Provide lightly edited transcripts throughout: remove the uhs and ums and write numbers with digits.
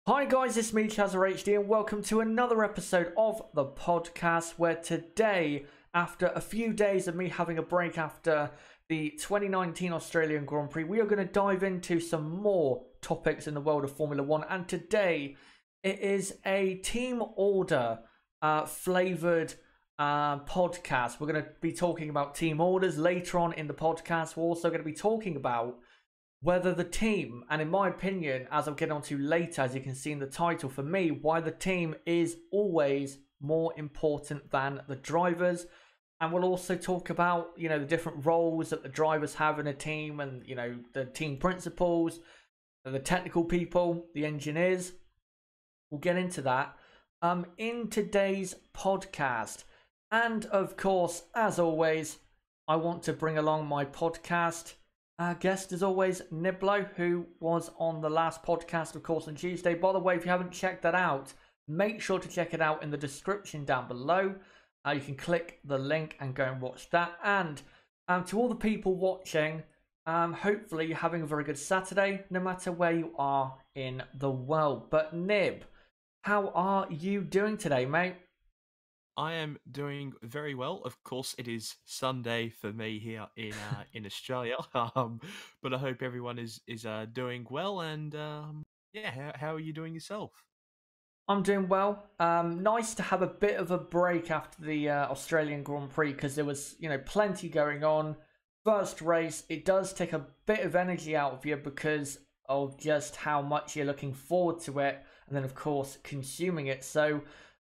Hi guys, it's me ChazzaHD and welcome to another episode of the podcast where today, after a few days of me having a break after the 2019 Australian Grand Prix, we are going to dive into some more topics in the world of Formula 1, and today it is a team order flavoured podcast. We're going to be talking about team orders later on in the podcast. We're also going to be talking about whether the team, and in my opinion, as I'll get onto later, as you can see in the title, for me, why the team is always more important than the drivers. And we'll also talk about, the different roles that the drivers have in a team and, the team principals, the technical people, the engineers. We'll get into that in today's podcast. And of course, as always, I want to bring along my podcast guest, as always, Niblo, who was on the last podcast, of course, on Tuesday. By the way, if you haven't checked that out, make sure to check it out in the description down below. You can click the link and go and watch that. And to all the people watching, hopefully you're having a very good Saturday, no matter where you are in the world. But Nib, how are you doing today, mate? I am doing very well. Of course, it is Sunday for me here in Australia. But I hope everyone is doing well. And yeah, how are you doing yourself? I'm doing well. Nice to have a bit of a break after the Australian Grand Prix because there was, plenty going on. First race, it does take a bit of energy out of you because of just how much you're looking forward to it, and then of course consuming it. So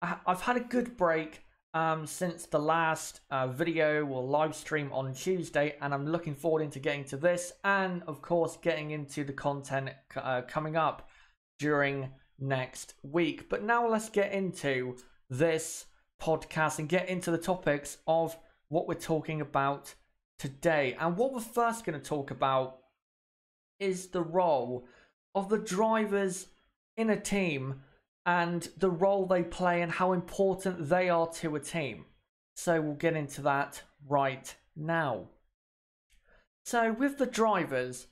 I've had a good break since the last video or live stream on Tuesday, and I'm looking forward into getting to this and of course getting into the content coming up during next week. But now let's get into this podcast and get into the topics of what we're talking about today. And what we're first going to talk about is the role of the drivers in a team and the role they play and how important they are to a team. So we'll get into that right now. So with the drivers,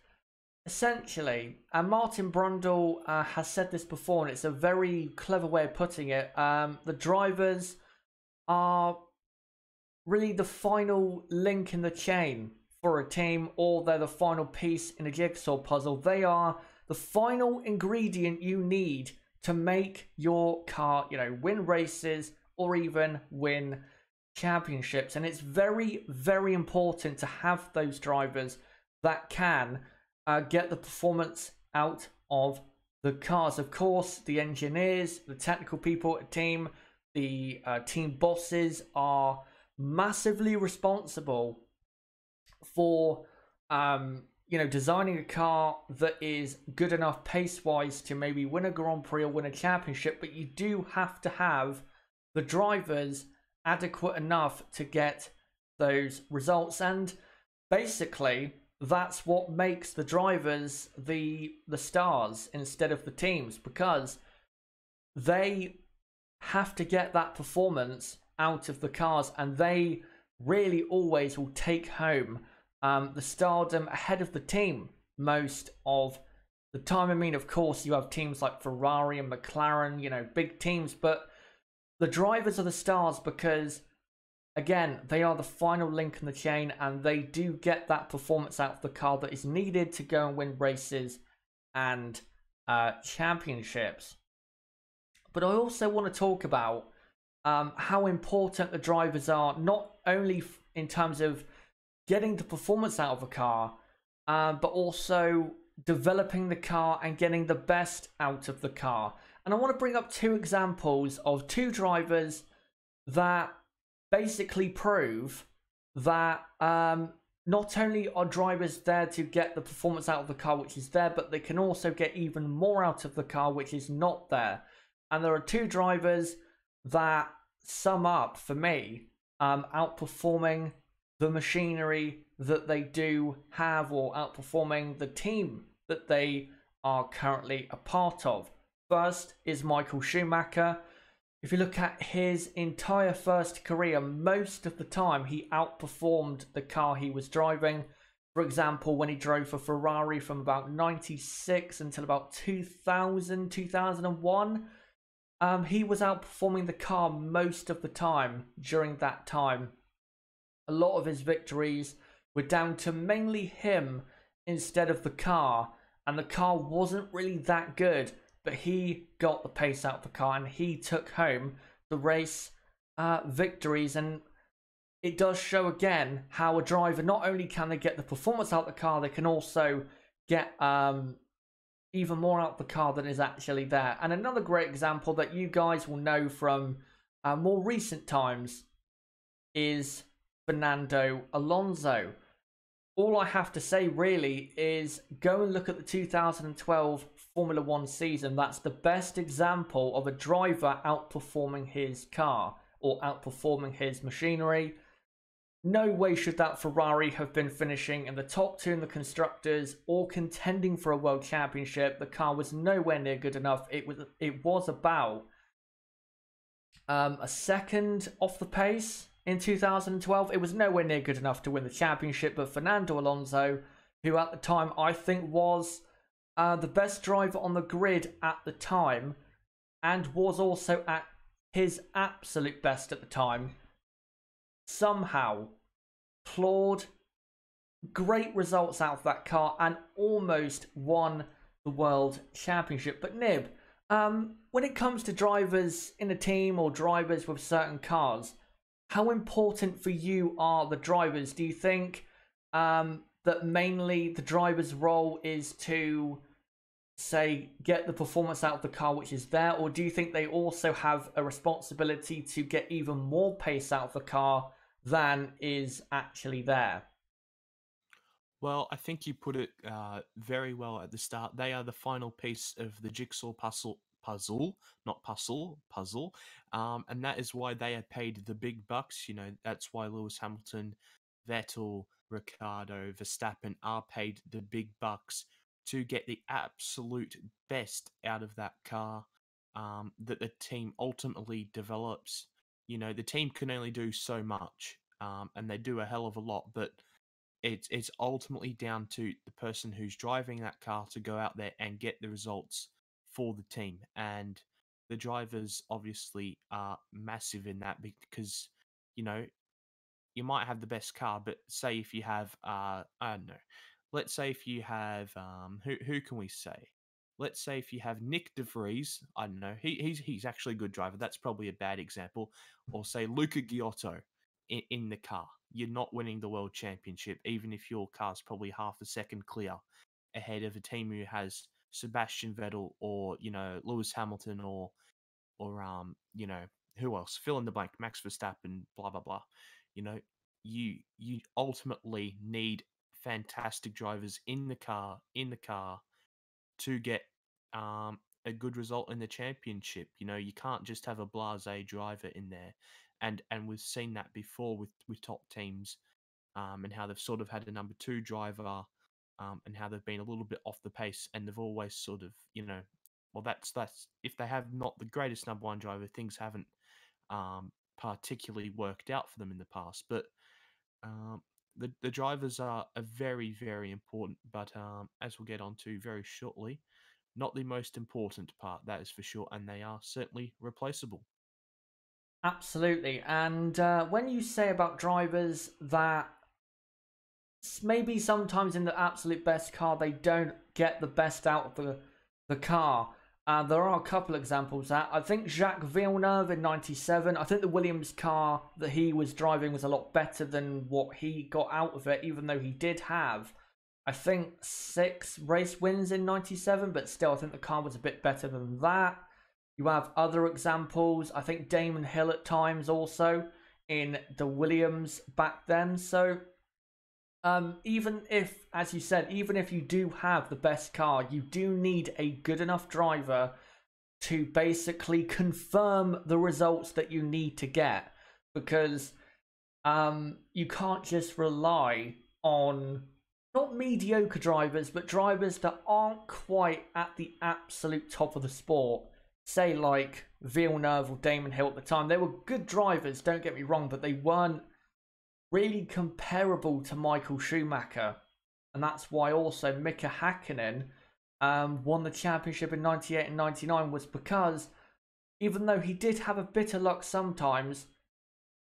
essentially, Martin Brundle has said this before, and it's a very clever way of putting it. The drivers are really the final link in the chain for a team, or they're the final piece in a jigsaw puzzle. They are the final ingredient you need to make your car, win races or even win championships. And it's very, very important to have those drivers that can get the performance out of the cars. Of course, the engineers, the technical people at a team, the team bosses are massively responsible for designing a car that is good enough pace-wise to maybe win a Grand Prix or win a championship, but you do have to have the drivers adequate enough to get those results. And basically, that's what makes the drivers the stars instead of the teams, because they have to get that performance out of the cars, and they really always will take home the stardom ahead of the team most of the time. I mean, of course, you have teams like Ferrari and McLaren, big teams, but the drivers are the stars because, again, they are the final link in the chain, and they do get that performance out of the car that is needed to go and win races and championships. But I also want to talk about how important the drivers are, not only in terms of getting the performance out of a car, but also developing the car and getting the best out of the car. And I want to bring up two examples of two drivers that basically prove that not only are drivers there to get the performance out of the car, which is there, but they can also get even more out of the car, which is not there. And there are two drivers that sum up, for me, outperforming the machinery that they do have, or outperforming the team that they are currently a part of. First is Michael Schumacher. If you look at his entire first career, most of the time he outperformed the car he was driving. For example, when he drove for Ferrari from about 96 until about 2000, 2001, he was outperforming the car most of the time during that time. A lot of his victories were down to mainly him instead of the car, and the car wasn't really that good, but he got the pace out of the car and he took home the race victories. And it does show again how a driver, not only can they get the performance out of the car, they can also get even more out of the car than is actually there. And another great example that you guys will know from more recent times is Fernando Alonso. All I have to say really is go and look at the 2012 Formula 1 season. That's the best example of a driver outperforming his car or outperforming his machinery. No way should that Ferrari have been finishing in the top 2 in the constructors or contending for a world championship. The car was nowhere near good enough. It was about a second off the pace in 2012. It was nowhere near good enough to win the championship, but Fernando Alonso, who at the time I think was the best driver on the grid at the time and was also at his absolute best at the time, somehow clawed great results out of that car and almost won the world championship. But Nib, when it comes to drivers in a team or drivers with certain cars, how important for you are the drivers? Do you think that mainly the driver's role is to, say, get the performance out of the car which is there, or do you think they also have a responsibility to get even more pace out of the car than is actually there? Well, I think you put it very well at the start. They are the final piece of the jigsaw puzzle, not puzzle. And that is why they are paid the big bucks. You know, that's why Lewis Hamilton, Vettel, Ricciardo, Verstappen are paid the big bucks to get the absolute best out of that car that the team ultimately develops. You know, the team can only do so much, and they do a hell of a lot, but it's ultimately down to the person who's driving that car to go out there and get the results for the team. And the drivers obviously are massive in that, because, you know, you might have the best car, but say if you have I don't know, let's say if you have who can we say? Let's say if you have Nick De Vries, I don't know, he's actually a good driver. That's probably a bad example. Or say Luca Giotto in the car. You're not winning the world championship, even if your car's probably half a second clear ahead of a team who has Sebastian Vettel or, you know, Lewis Hamilton or you know, who else? Fill in the blank. Max Verstappen, blah blah blah. You know, you ultimately need fantastic drivers in the car to get a good result in the championship. You know, you can't just have a blasé driver in there, and we've seen that before with top teams, and how they've sort of had a number 2 driver, and how they've been a little bit off the pace, and they've always sort of, you know, well, that's if they have not the greatest number 1 driver, things haven't particularly worked out for them in the past. But the drivers are very, very important, but as we'll get on to very shortly, not the most important part, that is for sure, and they are certainly replaceable. Absolutely. And when you say about drivers that maybe sometimes in the absolute best car they don't get the best out of the car, there are a couple examples that I think Jacques Villeneuve in 97, I think the Williams car that he was driving was a lot better than what he got out of it, even though he did have, I think, 6 race wins in 97, but still I think the car was a bit better than that. You have other examples, I think Damon Hill at times also in the Williams back then. So even if, as you said, even if you do have the best car, you do need a good enough driver to basically confirm the results that you need to get, because you can't just rely on not mediocre drivers, but drivers that aren't quite at the absolute top of the sport. Say like Villeneuve or Damon Hill at the time. They were good drivers, don't get me wrong, but they weren't really comparable to Michael Schumacher. and that's why also Mika Hakkinen won the championship in '98 and '99, was because even though he did have a bit of luck sometimes,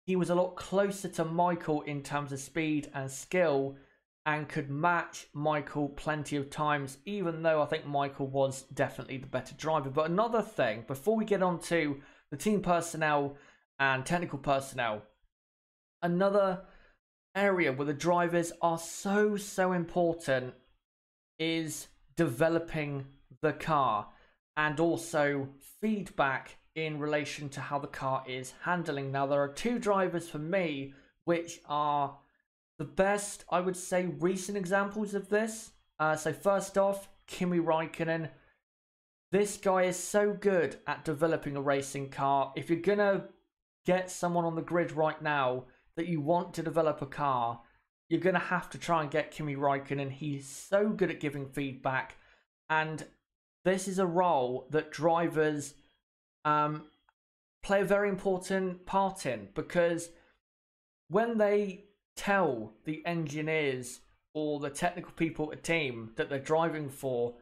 he was a lot closer to Michael in terms of speed and skill and could match Michael plenty of times, even though I think Michael was definitely the better driver. But another thing, before we get on to the team personnel and technical personnel, another area where the drivers are so important is developing the car and also feedback in relation to how the car is handling. Now, there are two drivers for me which are the best, I would say, recent examples of this. So first off, Kimi Raikkonen. This guy is so good at developing a racing car. If you're gonna get someone on the grid right now that you want to develop a car, you're gonna have to try and get Kimi Raikkonen. He's so good at giving feedback, and this is a role that drivers play a very important part in, because when they tell the engineers or the technical people at a team that they're driving for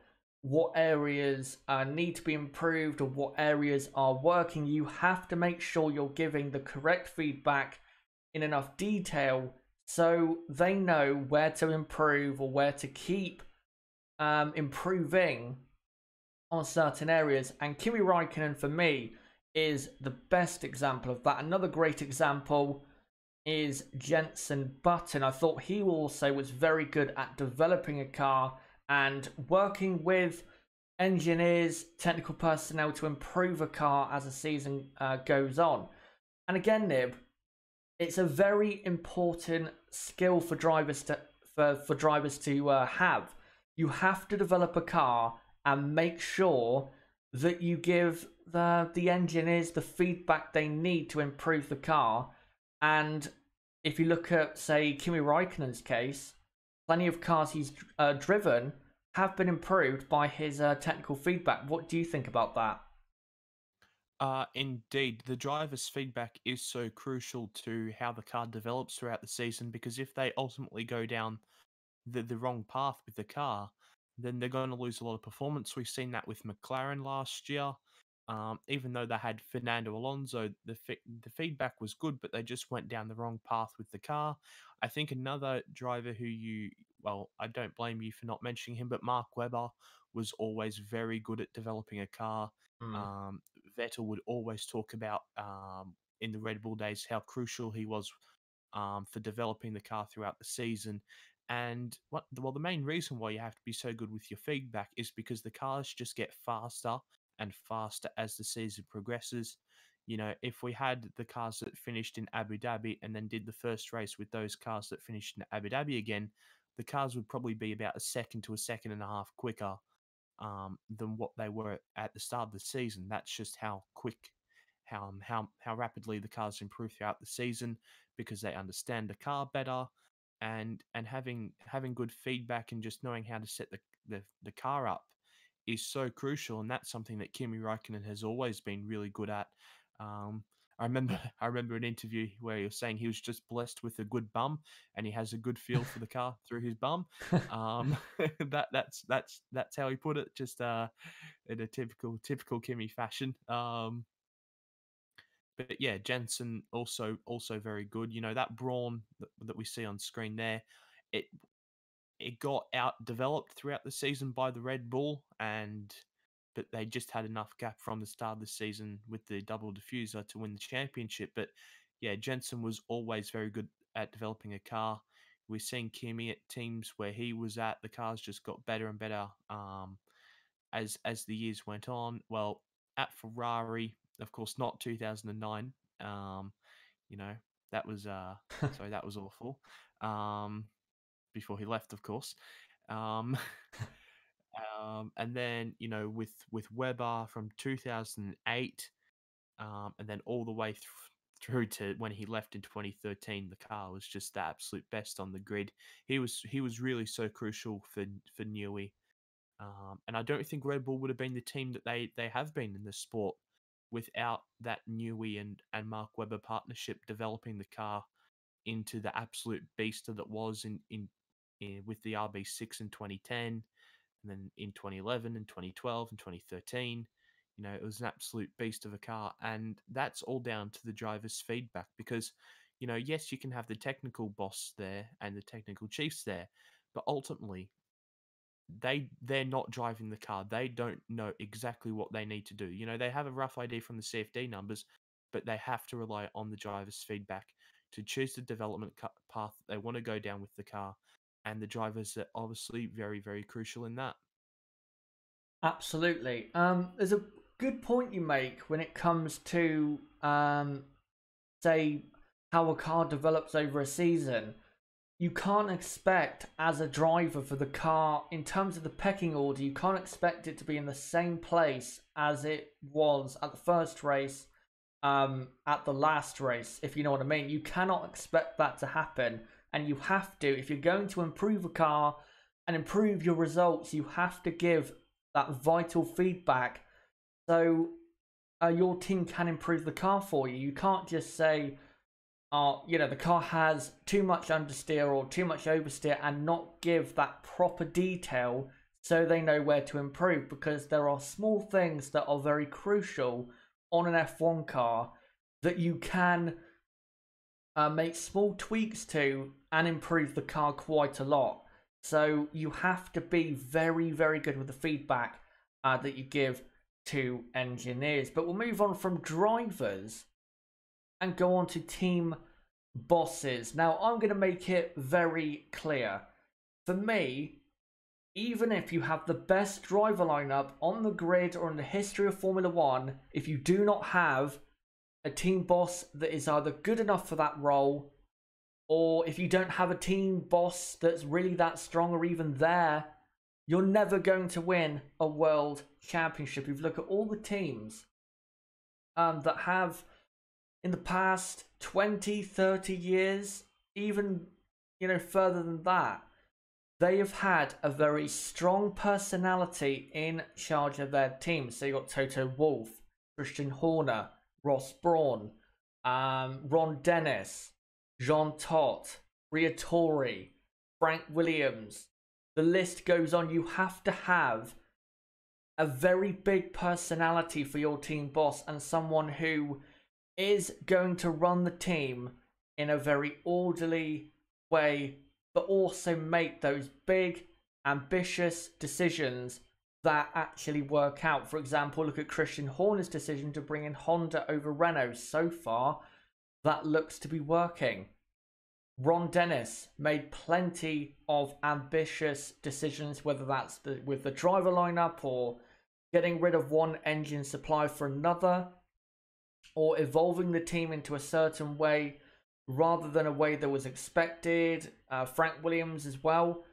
what areas need to be improved or what areas are working, you have to make sure you're giving the correct feedback in enough detail so they know where to improve or where to keep improving on certain areas. And Kimi Raikkonen, for me, is the best example of that. Another great example is Jenson Button. I thought he also was very good at developing a car and working with engineers, technical personnel to improve a car as the season goes on. And again, Nib, it's a very important skill for drivers to have. You have to develop a car and make sure that you give the engineers the feedback they need to improve the car. And if you look at, say, Kimi Raikkonen's case, plenty of cars he's driven have been improved by his technical feedback. What do you think about that? Indeed, the driver's feedback is so crucial to how the car develops throughout the season, because if they ultimately go down the wrong path with the car, then they're going to lose a lot of performance. We've seen that with McLaren last year. Even though they had Fernando Alonso, the feedback was good, but they just went down the wrong path with the car. I think another driver who well, I don't blame you for not mentioning him, but Mark Webber was always very good at developing a car. Hmm. Um, Vettel would always talk about in the Red Bull days how crucial he was for developing the car throughout the season. And the main reason why you have to be so good with your feedback is because the cars just get faster and faster as the season progresses. You know, if we had the cars that finished in Abu Dhabi and then did the first race with those cars that finished in Abu Dhabi again, the cars would probably be about a second to a second and a half quicker than what they were at the start of the season. That's just how quick, how rapidly the cars improve throughout the season, because they understand the car better, and having good feedback and just knowing how to set the car up is so crucial. And that's something that Kimi Raikkonen has always been really good at. I remember an interview where he was saying he was just blessed with a good bum, and he has a good feel for the car through his bum. That's how he put it, just in a typical Kimi fashion. But yeah, Jensen also very good. You know, that brawn that we see on screen there, it it got out developed throughout the season by the Red Bull, and but they just had enough gap from the start of the season with the double diffuser to win the championship. But yeah, Jensen was always very good at developing a car. We've seen Kimi at teams where he was at, the cars just got better and better as the years went on. Well, at Ferrari, of course, not 2009. You know, that was sorry, that was awful. Before he left, of course. Um, and then with Weber from 2008, and then all the way through to when he left in 2013, the car was just the absolute best on the grid. He was really so crucial for Newey. And I don't think Red Bull would have been the team that they have been in the sport without that Newey and Mark Webber partnership developing the car into the absolute beast that it was in with the RB6 in 2010, and then in 2011 and 2012 and 2013. It was an absolute beast of a car, and that's all down to the driver's feedback because, yes, you can have the technical boss there and the technical chiefs there, but ultimately they're not driving the car. They don't know exactly what they need to do. They have a rough idea from the CFD numbers, but they have to rely on the driver's feedback to choose the development path they want to go down with the car, and the drivers are obviously very, very crucial in that. Absolutely. There's a good point you make when it comes to say how a car develops over a season. You can't expect as a driver for the car in terms of the pecking order. You can't expect it to be in the same place as it was at the first race, at the last race, if you know what I mean. You cannot expect that to happen, and you have to, if you're going to improve a car and improve your results, you have to give that vital feedback so your team can improve the car for you. You can't just say, the car has too much understeer or too much oversteer and not give that proper detail so they know where to improve, because there are small things that are very crucial on an F1 car that you can make small tweaks to and improve the car quite a lot. So you have to be very, very good with the feedback that you give to engineers. But we'll move on from drivers and go on to team bosses. Now, I'm going to make it very clear. For me, even if you have the best driver lineup on the grid or in the history of Formula One, if you do not have a team boss that is either good enough for that role, or if you don't have a team boss that's really that strong or even there, you're never going to win a world championship. If you look at all the teams that have in the past 20, 30 years, even further than that, they have had a very strong personality in charge of their team. So you got Toto Wolff, Christian Horner, Ross Brawn, Ron Dennis, Jean Todt, Briatore, Frank Williams. The list goes on. You have to have a very big personality for your team boss and someone who is going to run the team in a very orderly way, but also make those big, ambitious decisions that actually work out. For example, look at Christian Horner's decision to bring in Honda over Renault. So far, that looks to be working. Ron Dennis made plenty of ambitious decisions, whether that's with the driver lineup or getting rid of one engine supply for another, or evolving the team into a certain way rather than a way that was expected. Frank Williams as well,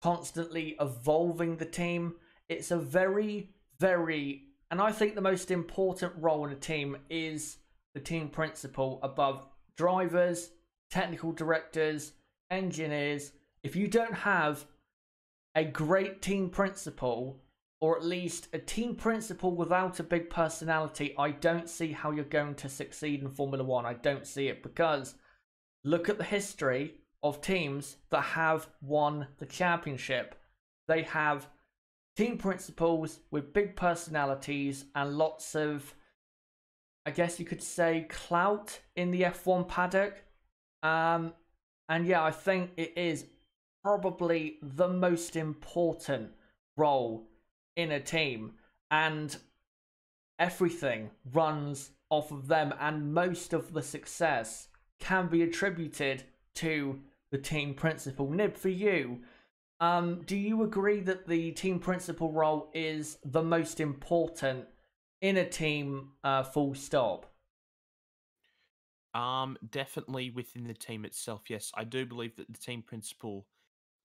constantly evolving the team. It's a very, very, and I think the most important role in a team is the team principal above drivers, technical directors, engineers. If you don't have a great team principal, or at least a team principal without a big personality, I don't see how you're going to succeed in Formula One. I don't see it, because look at the history of teams that have won the championship. They have team principals with big personalities and lots of, I guess you could say, clout in the F1 paddock. And yeah, I think it is probably the most important role in a team, and everything runs off of them, and most of the success can be attributed to the team principal. Nib, for you, do you agree that the team principal role is the most important in a team, full stop? Definitely within the team itself. Yes, I do believe that the team principal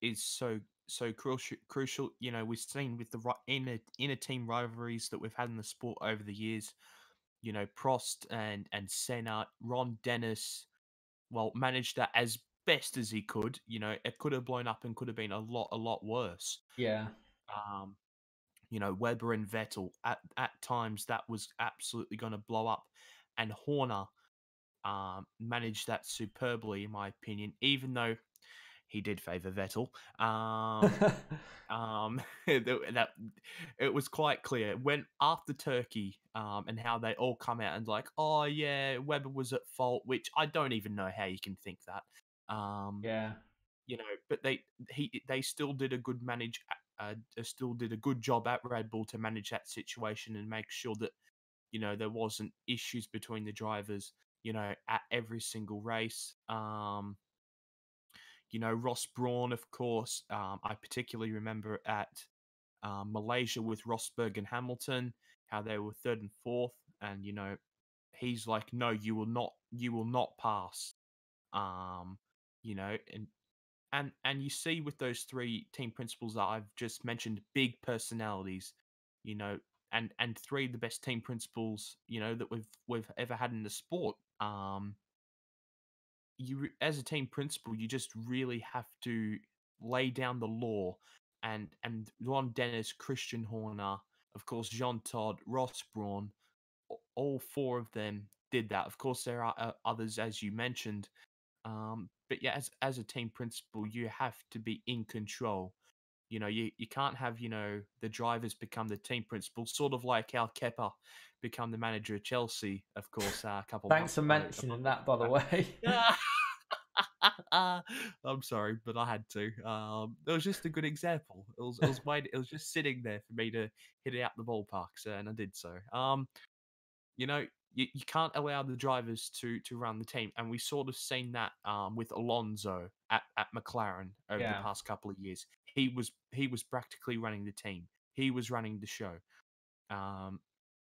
is so crucial. We've seen with the inner team rivalries that we've had in the sport over the years. Prost and Senna, Ron Dennis, well, managed that as best as he could. It could have blown up and could have been a lot worse. Yeah. Um, Weber and Vettel, at times that was absolutely going to blow up, and Horner managed that superbly, in my opinion. Even though he did favour Vettel. Um, that it was quite clear when after Turkey, and how they all come out and like, oh yeah, Webber was at fault, which I don't even know how you can think that. Um, Yeah. but they still did a good still did a good job at Red Bull to manage that situation and make sure that there wasn't issues between the drivers. At every single race. Ross Brawn, of course. I particularly remember at Malaysia with Rosberg and Hamilton, how they were third and fourth, and he's like, no, you will not pass. Um, and you see with those three team principals that I've just mentioned, big personalities, you know, and three of the best team principals, that we've ever had in the sport. As a team principal, you just really have to lay down the law, and Ron Dennis, Christian Horner, of course, Jean Todt, Ross Brawn, all four of them did that. Of course, there are others, as you mentioned, but yeah, as a team principal, you have to be in control. You can't have the drivers become the team principal, sort of like how Kepa become the manager of Chelsea, of course, a couple Thanks months for ago. mentioning that, by the way. I'm sorry, but I had to. It was just a good example. It was just sitting there for me to hit it out the ballpark, so, and I did so. You know, you can't allow the drivers to run the team, and we sort of seen that with Alonso at McLaren over the Yeah. past couple of years. He was practically running the team. He was running the show.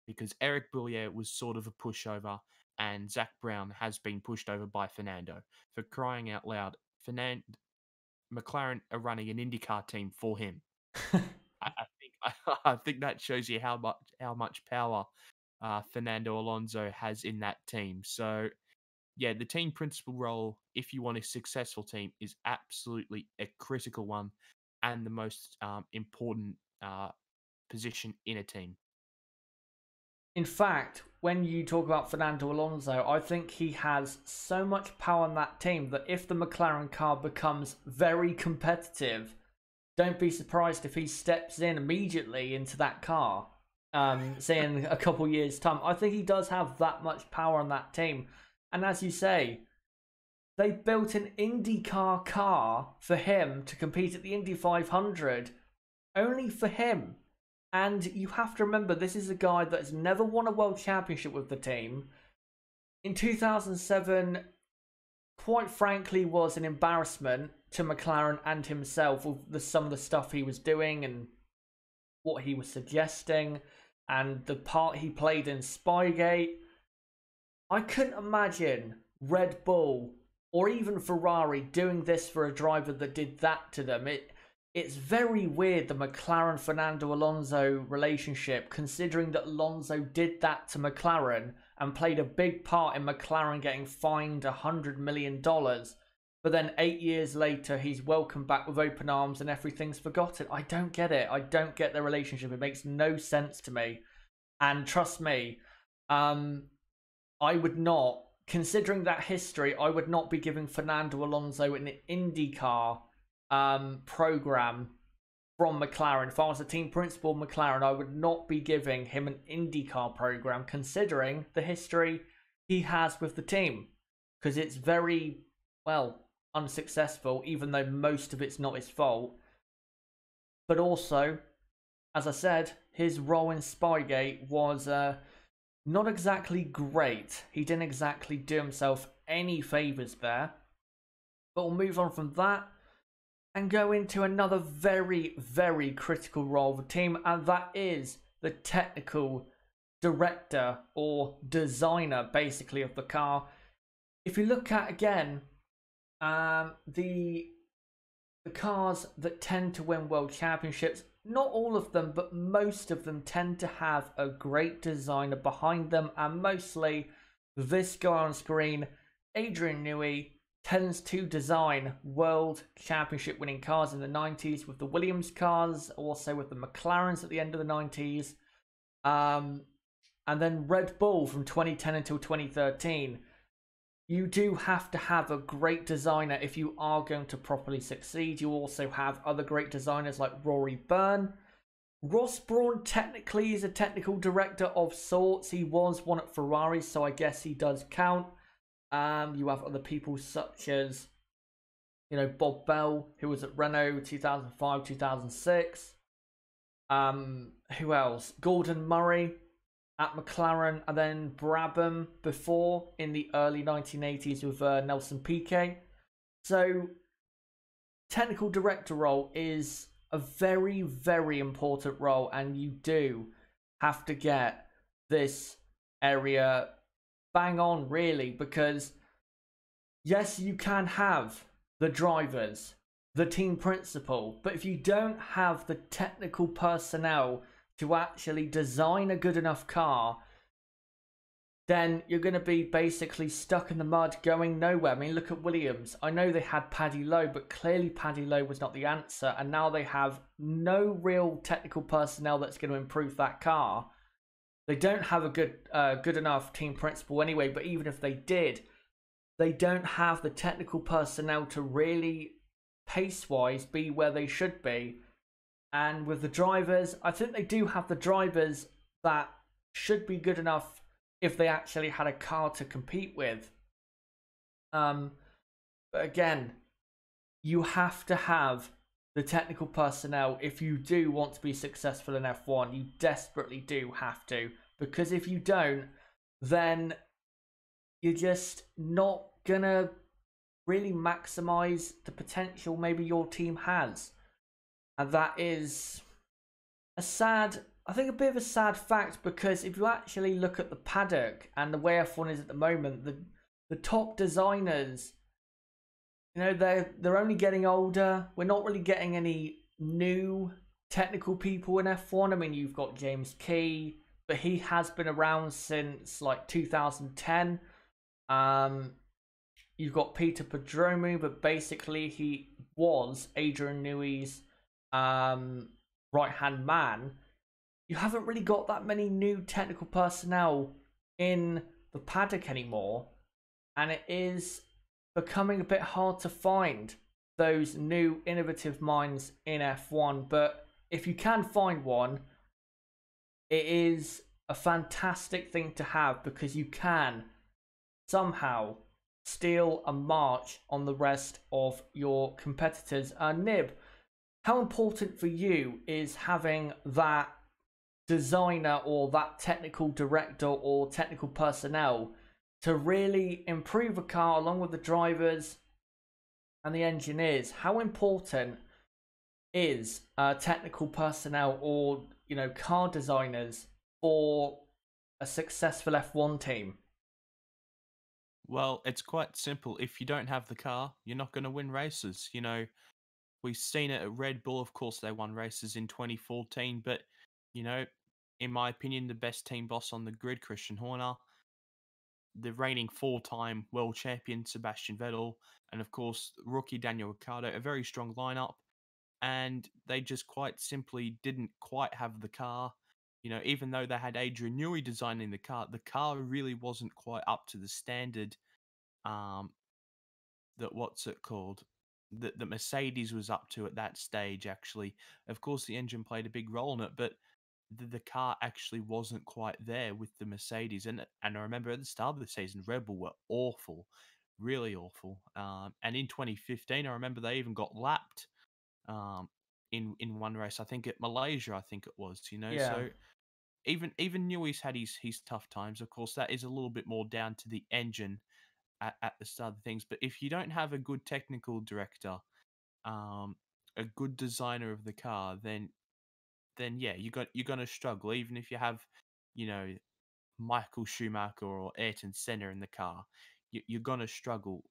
Because Eric Boulier was sort of a pushover, and Zach Brown has been pushed over by Fernando. For crying out loud, McLaren are running an IndyCar team for him. I think I think that shows you how much power Fernando Alonso has in that team. So yeah, the team principal role, if you want a successful team, is absolutely a critical one and the most important position in a team. In fact, when you talk about Fernando Alonso, I think he has so much power in that team that if the McLaren car becomes very competitive, don't be surprised if he steps in immediately into that car. Say in a couple years' time. I think he does have that much power on that team. And as you say, they built an IndyCar car for him to compete at the Indy 500, only for him. And you have to remember, this is a guy that has never won a world championship with the team. In 2007, quite frankly, was an embarrassment to McLaren and himself with some of the stuff he was doing and what he was suggesting and the part he played in Spygate. I couldn't imagine Red Bull or even Ferrari doing this for a driver that did that to them. It's very weird, the McLaren-Fernando Alonso relationship, considering that Alonso did that to McLaren and played a big part in McLaren getting fined $100 million. But then 8 years later, he's welcomed back with open arms and everything's forgotten. I don't get it. I don't get their relationship. It makes no sense to me. And trust me, I would not, considering that history, I would not be giving Fernando Alonso an IndyCar program from McLaren. If I was a team principal of McLaren, I would not be giving him an IndyCar program, considering the history he has with the team, because it's very, well, unsuccessful, even though most of it's not his fault. But also, as I said, his role in Spygate was not exactly great. He didn't exactly do himself any favours there. But we'll move on from that and go into another very, very critical role of the team, and that is the technical director or designer, basically, of the car. If you look at, again, the cars that tend to win world championships, not all of them, but most of them tend to have a great designer behind them, and mostly this guy on screen, Adrian Newey, tends to design world championship winning cars in the 90s with the Williams cars, also with the McLarens at the end of the 90s, and then Red Bull from 2010 until 2013. you do have to have a great designer if you are going to properly succeed. You also have other great designers like Rory Byrne. Ross Brawn technically is a technical director of sorts. He was one at Ferrari, so I guess he does count. You have other people such as, Bob Bell, who was at Renault 2005, 2006. Who else? Gordon Murray at McLaren, and then Brabham before in the early 1980s with Nelson Piquet. So, technical director role is a very, very important role, and you do have to get this area bang on, really, because yes, you can have the drivers, the team principal, but if you don't have the technical personnel to actually design a good enough car, then you're going to be basically stuck in the mud going nowhere. I mean, look at Williams. I know they had Paddy Lowe, but clearly Paddy Lowe was not the answer, and now they have no real technical personnel that's going to improve that car. They don't have a good enough team principal anyway, but even if they did, they don't have the technical personnel to really, pace-wise, be where they should be. And with the drivers, I think they do have the drivers that should be good enough if they actually had a car to compete with. But again, you have to have the technical personnel if you do want to be successful in F1. You desperately do have to, because if you don't, then you're just not gonna really maximize the potential maybe your team has. And that is I think a bit of a sad fact, because if you actually look at the paddock and the way F1 is at the moment, the top designers, they're only getting older. We're not really getting any new technical people in F1. I mean, you've got James Key, but he has been around since like 2010. You've got Peter Prodromou, but basically he was Adrian Newey's right-hand man. You haven't really got that many new technical personnel in the paddock anymore, and it is becoming a bit hard to find those new innovative minds in F1. But if you can find one, it is a fantastic thing to have, because you can somehow steal a march on the rest of your competitors. Nib, how important for you is having that designer or that technical director or technical personnel to really improve a car along with the drivers and the engineers? How important is technical personnel or car designers for a successful F1 team? Well, it's quite simple. If you don't have the car, you're not going to win races. We've seen it at Red Bull. Of course, they won races in 2014, but you know, in my opinion, the best team boss on the grid, Christian Horner, the reigning four-time world champion Sebastian Vettel, and of course rookie Daniel Ricciardo, a very strong lineup, and they just quite simply didn't quite have the car. Even though they had Adrian Newey designing the car really wasn't quite up to the standard um, that what's it called that Mercedes was up to at that stage. Actually, of course, the engine played a big role in it, but the car actually wasn't quite there with the Mercedes. And I remember at the start of the season, Red Bull were awful, really awful. And in 2015, I remember they even got lapped in one race. I think at Malaysia, I think it was. Yeah. So even Newey's had his tough times. Of course, that is a little bit more down to the engine at the start of things. But if you don't have a good technical director, a good designer of the car, then yeah, you're gonna struggle. Even if you have, you know, Michael Schumacher or Ayrton Senna in the car, you're gonna struggle.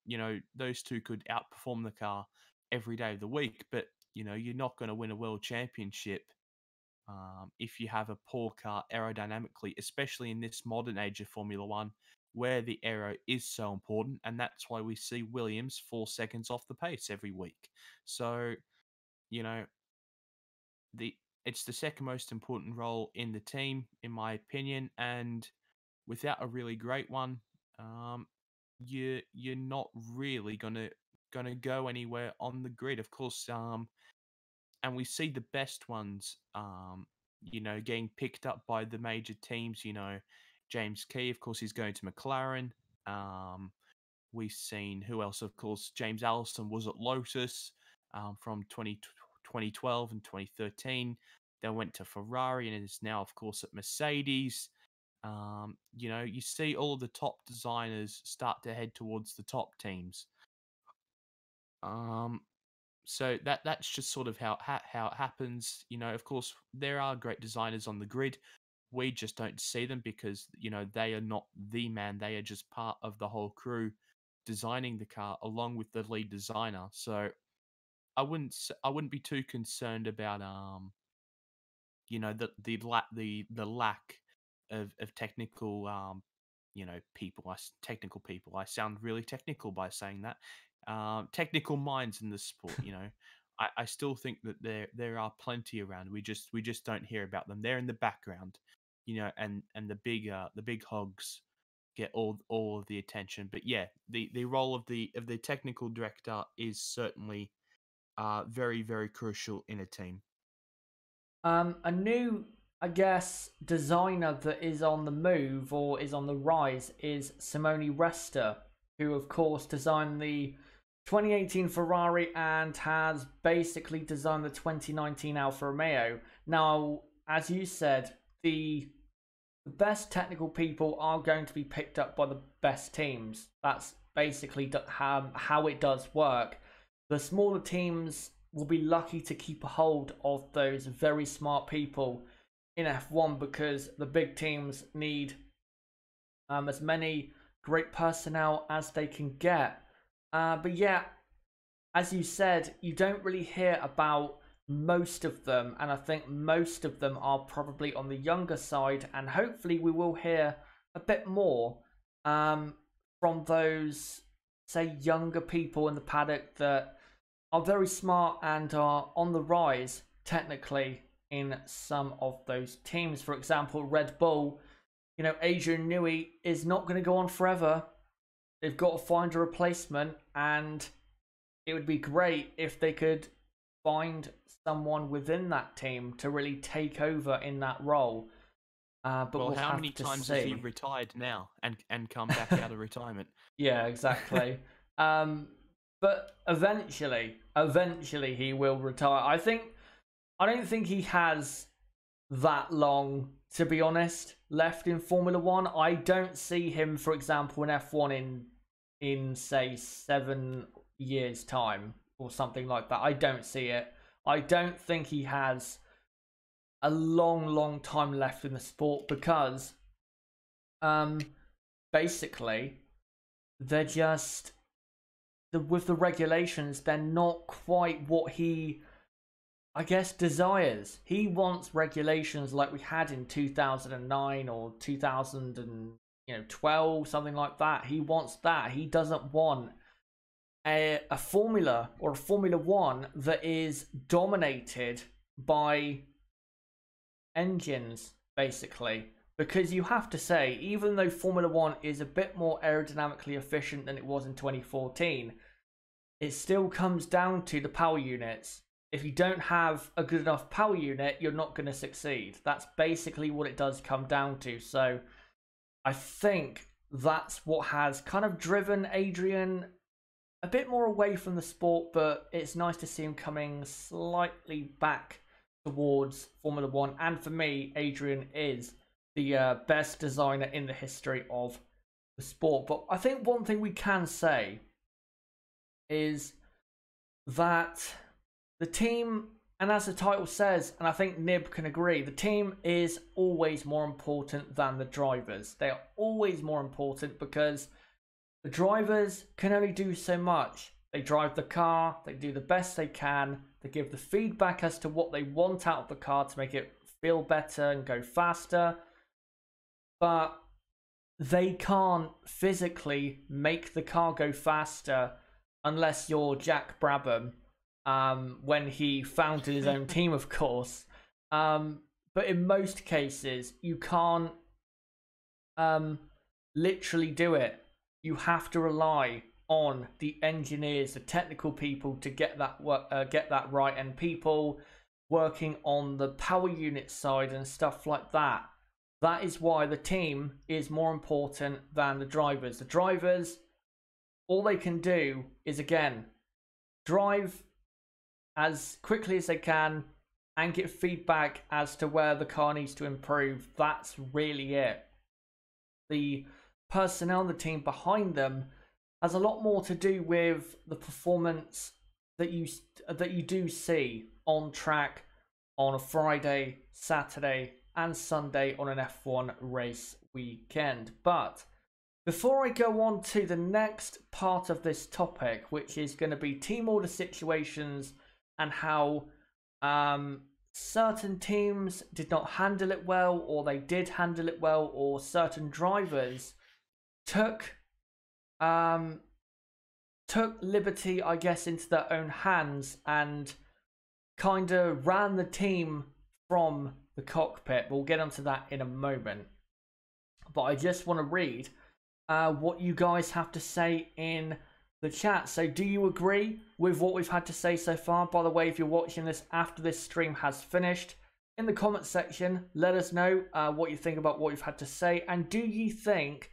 Those two could outperform the car every day of the week, but you're not gonna win a world championship if you have a poor car aerodynamically, especially in this modern age of Formula One, where the aero is so important, and that's why we see Williams 4 seconds off the pace every week. So, you know, the it's the second most important role in the team, in my opinion, and without a really great one, um, you're not really gonna go anywhere on the grid. Of course, and we see the best ones, getting picked up by the major teams. James Key, of course, he's going to McLaren. Um, we've seen who else, of course, James Allison was at Lotus from 2012 and 2013. Then went to Ferrari and is now, of course, at Mercedes. You see all of the top designers start to head towards the top teams. Um, so that's just sort of how it happens. Of course, there are great designers on the grid. We just don't see them because they are not the man. They are just part of the whole crew designing the car along with the lead designer. So I wouldn't be too concerned about the lack of technical technical people. I sound really technical by saying that. Technical minds in the sport. I still think that there are plenty around. We just don't hear about them. They're in the background, and the big hogs get all of the attention. But yeah, the role of the technical director is certainly very, very crucial in a team. A new, I guess, designer that is on the move or is on the rise is Simone Resta, who of course designed the 2018 Ferrari and has basically designed the 2019 Alfa Romeo. Now, as you said, the best technical people are going to be picked up by the best teams. That's basically how it does work. The smaller teams will be lucky to keep a hold of those very smart people in F1 because the big teams need as many great personnel as they can get. But yeah, as you said, you don't really hear about most of them, and I think most of them are probably on the younger side, and hopefully we will hear a bit more from those, say, younger people in the paddock that are very smart and are on the rise technically in some of those teams. For example, Red Bull, Adrian Newey is not going to go on forever. They've got to find a replacement, and it would be great if they could find someone within that team to really take over in that role. But Well, we'll how have many to times see. has he retired now and come back out of retirement? Yeah, exactly. But eventually he will retire. I don't think he has that long, to be honest, left in Formula One. I don't see him, for example, in F1 in say 7 years' time or something like that. I don't see it. I don't think he has a long time left in the sport because basically they're just with the regulations, they're not quite what he, I guess, desires. He wants regulations like we had in 2009 or 2012, something like that. He wants that. He doesn't want a formula or a Formula One that is dominated by engines, basically. Because you have to say, even though Formula One is a bit more aerodynamically efficient than it was in 2014, it still comes down to the power units. If you don't have a good enough power unit, you're not going to succeed. That's basically what it does come down to. So I think that's what has kind of driven Adrian a bit more away from the sport, but it's nice to see him coming slightly back towards Formula One. And for me, Adrian is the best designer in the history of the sport. But I think one thing we can say is that the team, and as the title says, and I think Nib can agree, the team is always more important than the drivers. They are always more important because the drivers can only do so much. They drive the car, they do the best they can, they give the feedback as to what they want out of the car to make it feel better and go faster. But they can't physically make the car go faster unless you're Jack Brabham, when he founded his own team, of course. But in most cases, you can't literally do it. you have to rely on the engineers, the technical people to get that right, and people working on the power unit side and stuff like that. That is why the team is more important than the drivers. The drivers, all they can do is, again, drive as quickly as they can and get feedback as to where the car needs to improve. That's really it. The personnel and the team behind them has a lot more to do with the performance that you do see on track on a Friday, Saturday, and Sunday on an F1 race weekend. But before I go on to the next part of this topic, which is going to be team order situations and how certain teams did not handle it well, or they did handle it well, or certain drivers took liberty, I guess, into their own hands and kind of ran the team from the cockpit. We'll get onto that in a moment. But I just want to read what you guys have to say in the chat. So do you agree with what we've had to say so far? By the way, if you're watching this after this stream has finished, in the comment section, let us know what you think about what we've had to say. And do you think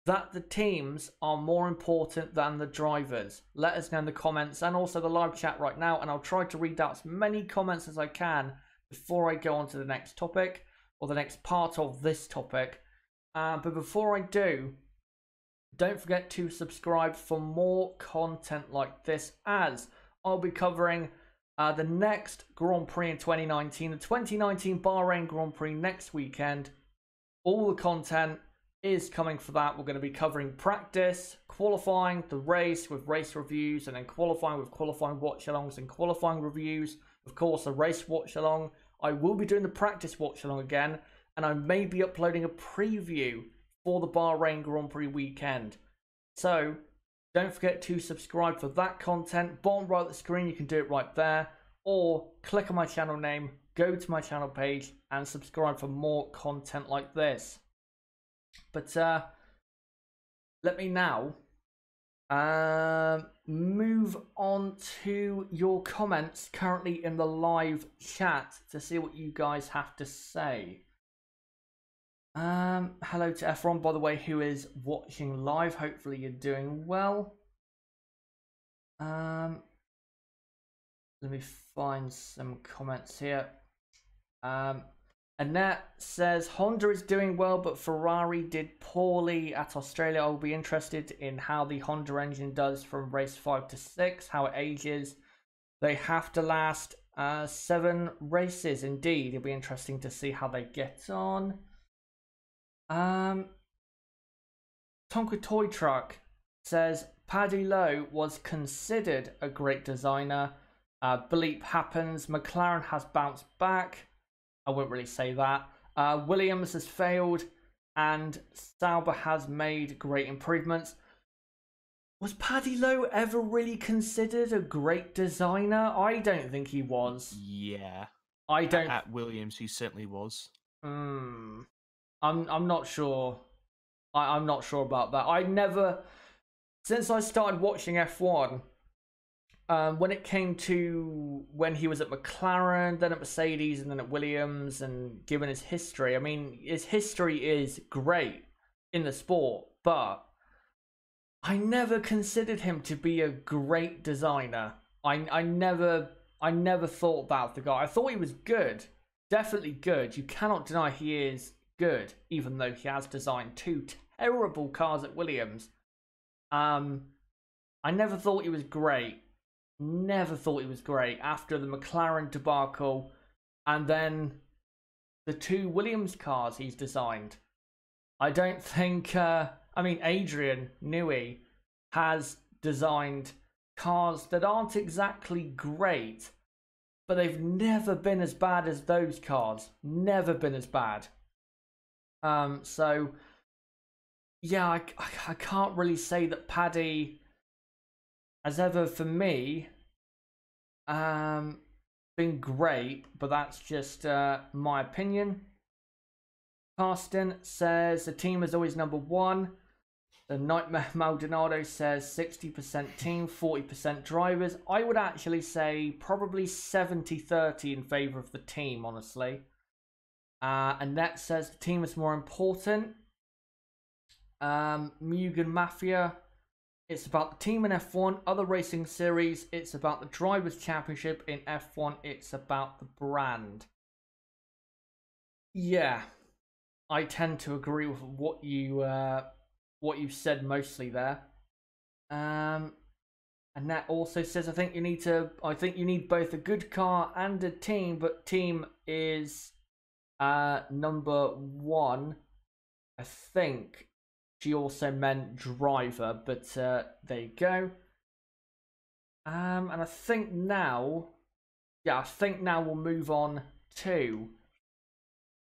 that the teams are more important than the drivers? Let us know in the comments and also the live chat right now, and I'll try to read out as many comments as I can before I go on to the next topic, or the next part of this topic. But before I do, don't forget to subscribe for more content like this, as I'll be covering the next Grand Prix in 2019, the 2019 Bahrain Grand Prix next weekend. All the content is coming for that. We're going to be covering practice, qualifying, the race with race reviews, and then qualifying with qualifying watch-alongs and qualifying reviews. Of course, a race watch-along. I will be doing the practice watch-along again, and I may be uploading a preview for the Bahrain Grand Prix weekend. So don't forget to subscribe for that content. Bottom right of the screen, you can do it right there, or click on my channel name, go to my channel page, and subscribe for more content like this. But let me now move on to your comments currently in the live chat to see what you guys have to say. Hello to F1, by the way, who is watching live. Hopefully you're doing well. Let me find some comments here. Annette says, Honda is doing well, but Ferrari did poorly at Australia. I'll be interested in how the Honda engine does from race 5 to 6, how it ages. They have to last 7 races. Indeed, it'll be interesting to see how they get on. Tonka Toy Truck says, Paddy Lowe was considered a great designer. Bleep happens. McLaren has bounced back. I wouldn't really say that. Williams has failed, and Sauber has made great improvements. Was Paddy Lowe ever really considered a great designer? I don't think he was. Yeah. I don't. At Williams, he certainly was. I'm not sure. I'm not sure about that. I never, since I started watching F1. When it came to when he was at McLaren, then at Mercedes, and then at Williams, and given his history, I mean, his history is great in the sport, but I never considered him to be a great designer. I never thought about the guy. I thought he was good, definitely good. You cannot deny he is good, even though he has designed 2 terrible cars at Williams. I never thought he was great. Never thought he was great after the McLaren debacle, and then the 2 Williams cars he's designed. I don't think, I mean, Adrian Newey has designed cars that aren't exactly great, but they've never been as bad as those cars. Never been as bad. So, yeah, I can't really say that Paddy has ever, for me, been great, but that's just my opinion. Carsten says the team is always number 1. The Nightmare Maldonado says 60% team, 40% drivers. I would actually say probably 70-30 in favour of the team, honestly. Annette says the team is more important. Mugen Mafia, it's about the team in F1. Other racing series, it's about the Drivers' Championship. In F1, it's about the brand. Yeah, I tend to agree with what you've said mostly there. And that also says I think you need both a good car and a team, but team is number one. I think she also meant driver, but there you go. And I think now we'll move on to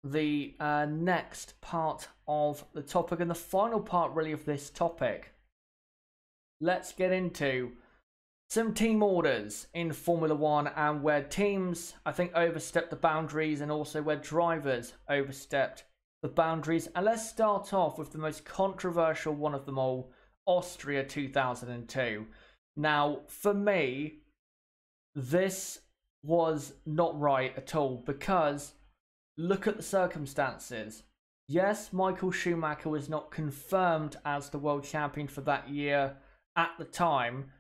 the next part of the topic and the final part really of this topic. Let's get into some team orders in Formula One and where teams, I think, overstepped the boundaries and also where drivers overstepped the boundaries. And let's start off with the most controversial one of them all, Austria 2002. Now, for me, this was not right at all because look at the circumstances. Yes, Michael Schumacher was not confirmed as the world champion for that year at the time,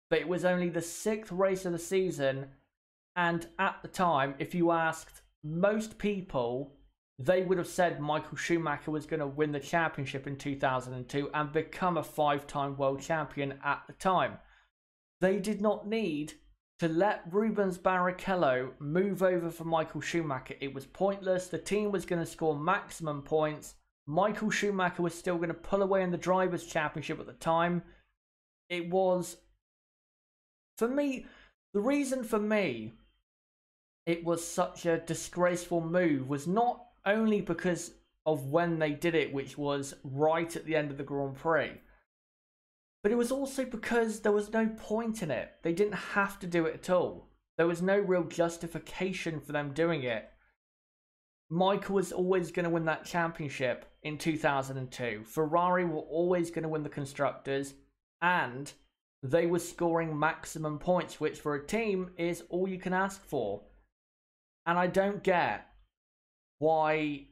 but it was only the 6th race of the season, and at the time, if you asked most people, they would have said Michael Schumacher was going to win the championship in 2002 and become a 5-time world champion at the time. They did not need to let Rubens Barrichello move over for Michael Schumacher. It was pointless. The team was going to score maximum points. Michael Schumacher was still going to pull away in the Drivers' Championship at the time. It was, for me, the reason for me it was such a disgraceful move was not only because of when they did it, which was right at the end of the Grand Prix, but it was also because there was no point in it. They didn't have to do it at all. There was no real justification for them doing it. Michael was always going to win that championship in 2002. Ferrari were always going to win the Constructors, and they were scoring maximum points, which for a team is all you can ask for. And I don't get why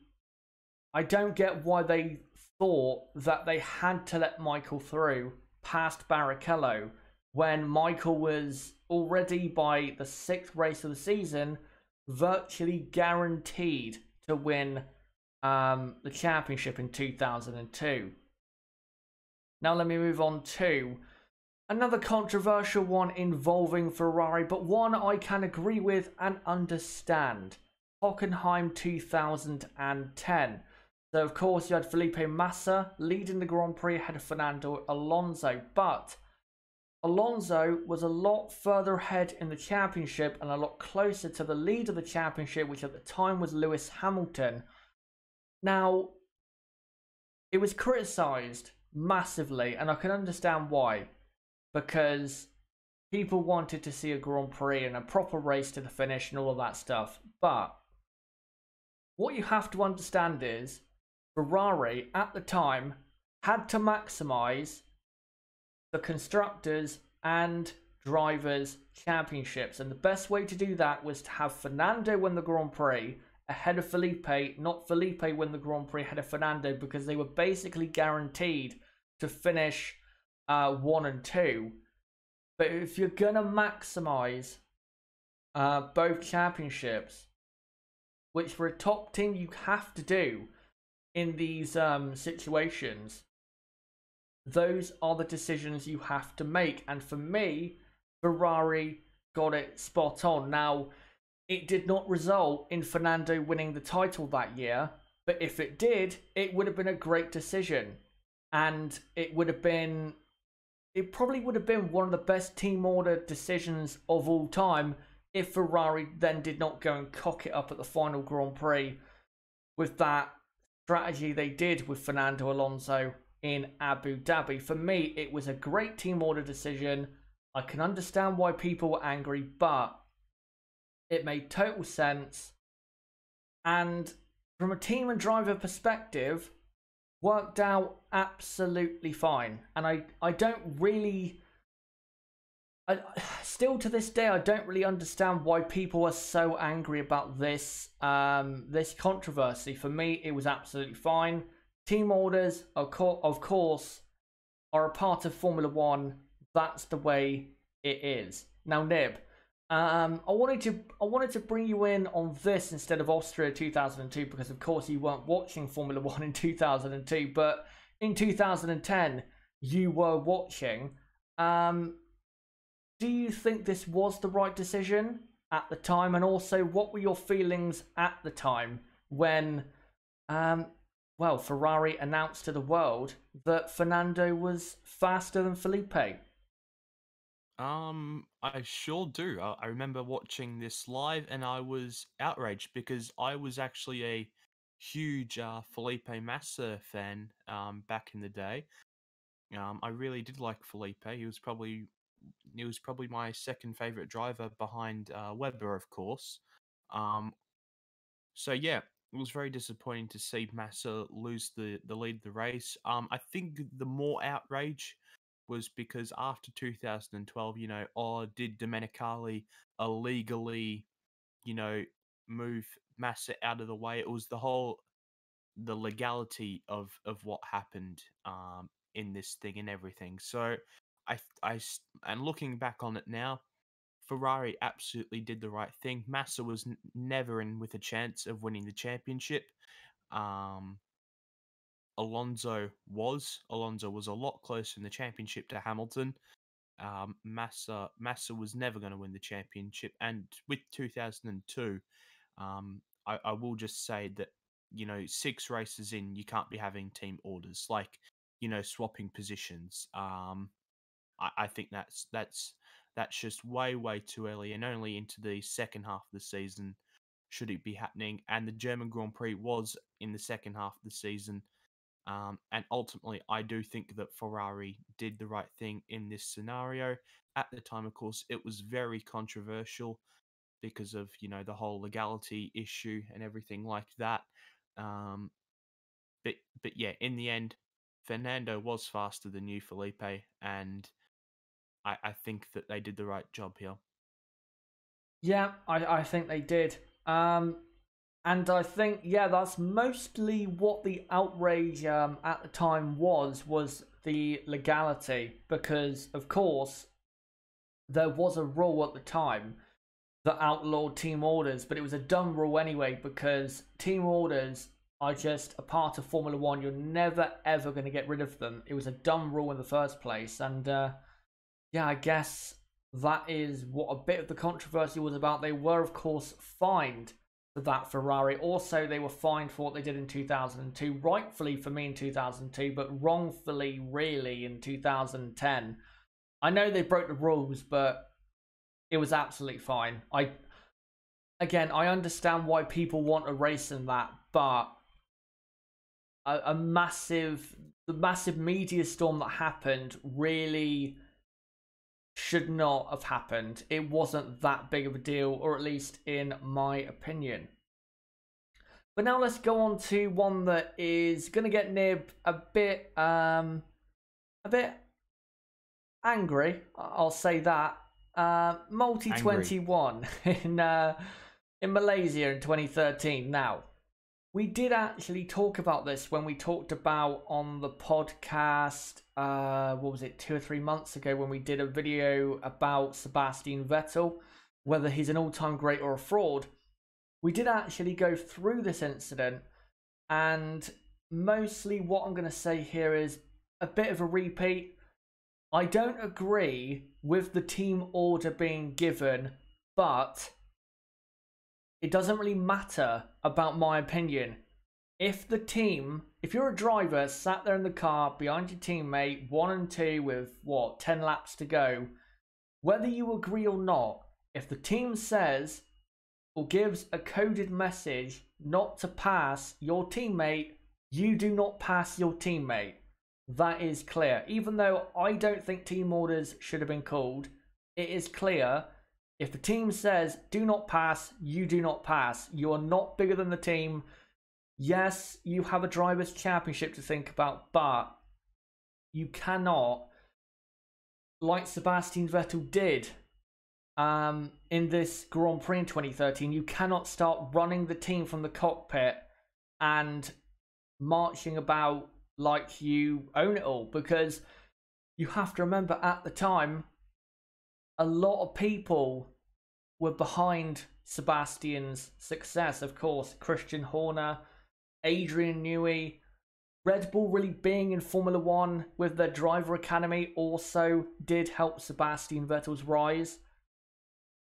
they thought that they had to let Michael through past Barrichello when Michael was already by the 6th race of the season virtually guaranteed to win the championship in 2002. Now let me move on to another controversial one involving Ferrari, but one I can agree with and understand. Hockenheim 2010. So, of course, you had Felipe Massa leading the Grand Prix ahead of Fernando Alonso. But Alonso was a lot further ahead in the championship and a lot closer to the lead of the championship, which at the time was Lewis Hamilton. Now, it was criticised massively, and I can understand why. Because people wanted to see a Grand Prix and a proper race to the finish and all of that stuff. But what you have to understand is Ferrari at the time had to maximise the Constructors and Drivers' Championships. And the best way to do that was to have Fernando win the Grand Prix ahead of Felipe, not Felipe win the Grand Prix ahead of Fernando, because they were basically guaranteed to finish 1 and 2. But if you're going to maximise both championships, which for a top team you have to do in these situations, those are the decisions you have to make. And for me, Ferrari got it spot on. Now, it did not result in Fernando winning the title that year, but if it did, it would have been a great decision. And it probably would have been one of the best team order decisions of all time if Ferrari then did not go and cock it up at the final Grand Prix with that strategy they did with Fernando Alonso in Abu Dhabi. For me, it was a great team order decision. I can understand why people were angry, but it made total sense. And from a team and driver perspective, worked out absolutely fine. And I don't really... still to this day, I don't really understand why people are so angry about this this controversy. For me, it was absolutely fine. Team orders, of course, are a part of Formula One. That's the way it is. Now, Nib, I wanted to bring you in on this instead of Austria 2002 because, of course, you weren't watching Formula One in 2002, but in 2010 you were watching. Do you think this was the right decision at the time? And also, what were your feelings at the time when, well, Ferrari announced to the world that Fernando was faster than Felipe? I sure do. I remember watching this live and I was outraged because I was actually a huge Felipe Massa fan back in the day. I really did like Felipe. He was probably my second favorite driver behind Webber, of course. Um, so yeah, it was very disappointing to see Massa lose the lead of the race. I think the more outrage was because after 2012, did Domenicali illegally, you know, move Massa out of the way? It was the legality of what happened in this thing and everything. So and looking back on it now, Ferrari absolutely did the right thing. Massa was never in with a chance of winning the championship. Um, Alonso was a lot closer in the championship to Hamilton. Massa was never going to win the championship, and with 2002, I will just say that 6 races in, you can't be having team orders like swapping positions. I think that's just way too early, and only into the second half of the season should it be happening. And the German Grand Prix was in the second half of the season. And ultimately, I do think that Ferrari did the right thing in this scenario. At the time, of course, it was very controversial because of the whole legality issue and everything like that. Um, but yeah, in the end, Fernando was faster than you, Felipe, and I think that they did the right job here. Yeah, I think they did. And I think, yeah, that's mostly what the outrage at the time was the legality. Because, of course, there was a rule at the time that outlawed team orders, but it was a dumb rule anyway, because team orders are just a part of Formula One. You're never, ever going to get rid of them. It was a dumb rule in the first place. And, yeah, I guess that is what a bit of the controversy was about. They were, of course, fined for that, Ferrari. Also, they were fined for what they did in 2002. Rightfully for me in 2002, but wrongfully, really, in 2010. I know they broke the rules, but it was absolutely fine. Again, I understand why people want a race in that, but the massive media storm that happened really should not have happened. It wasn't that big of a deal, or at least in my opinion. But now let's go on to one that is going to get Nib a bit angry. I'll say that. Multi 21 in Malaysia in 2013. Now, we did actually talk about this when we talked about on the podcast, what was it, 2 or 3 months ago, when we did a video about Sebastian Vettel, whether he's an all-time great or a fraud. We did actually go through this incident, and mostly what I'm going to say here is a bit of a repeat. I don't agree with the team order being given, but it doesn't really matter about my opinion. If you're a driver sat there in the car behind your teammate, 1 and 2 with 10 laps to go, whether you agree or not, if the team says or gives a coded message not to pass your teammate, you do not pass your teammate. That is clear. Even though I don't think team orders should have been called, it is clear. If the team says do not pass, you do not pass. You are not bigger than the team. Yes, you have a drivers' championship to think about, but you cannot, like Sebastian Vettel did in this Grand Prix in 2013, you cannot start running the team from the cockpit and marching about like you own it all, because you have to remember at the time a lot of people were behind Sebastian's success. Of course, Christian Horner, Adrian Newey, Red Bull really being in Formula One with their driver academy also did help Sebastian Vettel's rise.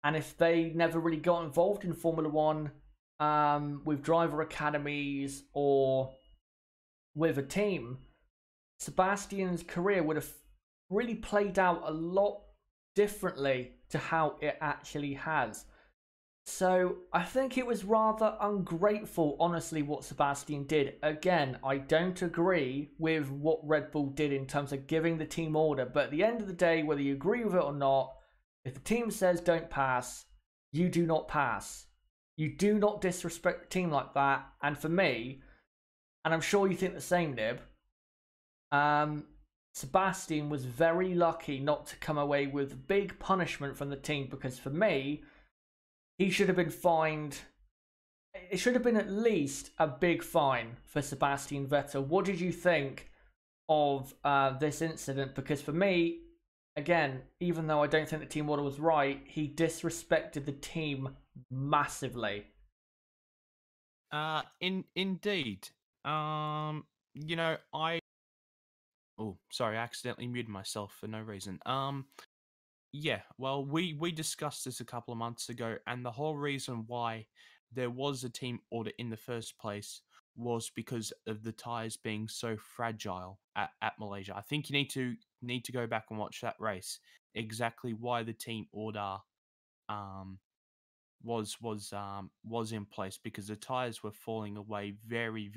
And if they never really got involved in Formula One with driver academies or with a team, Sebastian's career would have really played out a lot differently to how it actually has. So I think it was rather ungrateful, honestly, what Sebastian did. Again, I don't agree with what Red Bull did in terms of giving the team order, but at the end of the day, whether you agree with it or not, if the team says don't pass, you do not pass. You do not disrespect the team like that. And for me, and I'm sure you think the same, Nib, Sebastian was very lucky not to come away with big punishment from the team, because for me, he should have been fined. It should have been at least a big fine for Sebastian Vettel. What did you think of this incident? Because for me, again, even though I don't think the team order was right, he disrespected the team massively. Indeed. You know, oh, sorry, I accidentally muted myself for no reason. Yeah, well, we discussed this a couple of months ago, and the whole reason why there was a team order in the first place was because of the tires being so fragile at Malaysia. I think you need to go back and watch that race. Exactly why the team order um was in place, because the tires were falling away very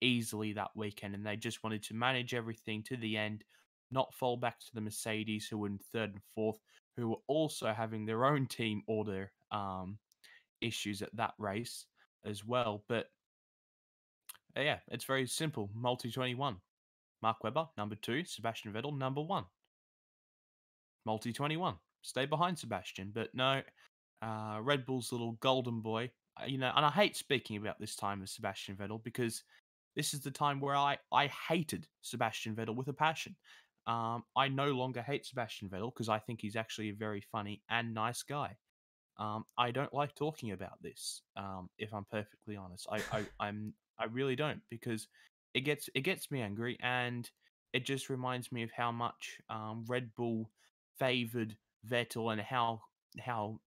easily that weekend, and they just wanted to manage everything to the end, not fall back to the Mercedes, who were in third and fourth, who were also having their own team order issues at that race as well. But yeah, it's very simple. Multi 21. Mark Webber, number 2. Sebastian Vettel, number 1. Multi 21. Stay behind Sebastian. But no, Red Bull's little golden boy, and I hate speaking about this time of Sebastian Vettel, because this is the time where I hated Sebastian Vettel with a passion. I no longer hate Sebastian Vettel because I think he's actually a very funny and nice guy. I don't like talking about this. If I'm perfectly honest, I really don't, because it gets me angry, and it just reminds me of how much Red Bull favored Vettel, and how I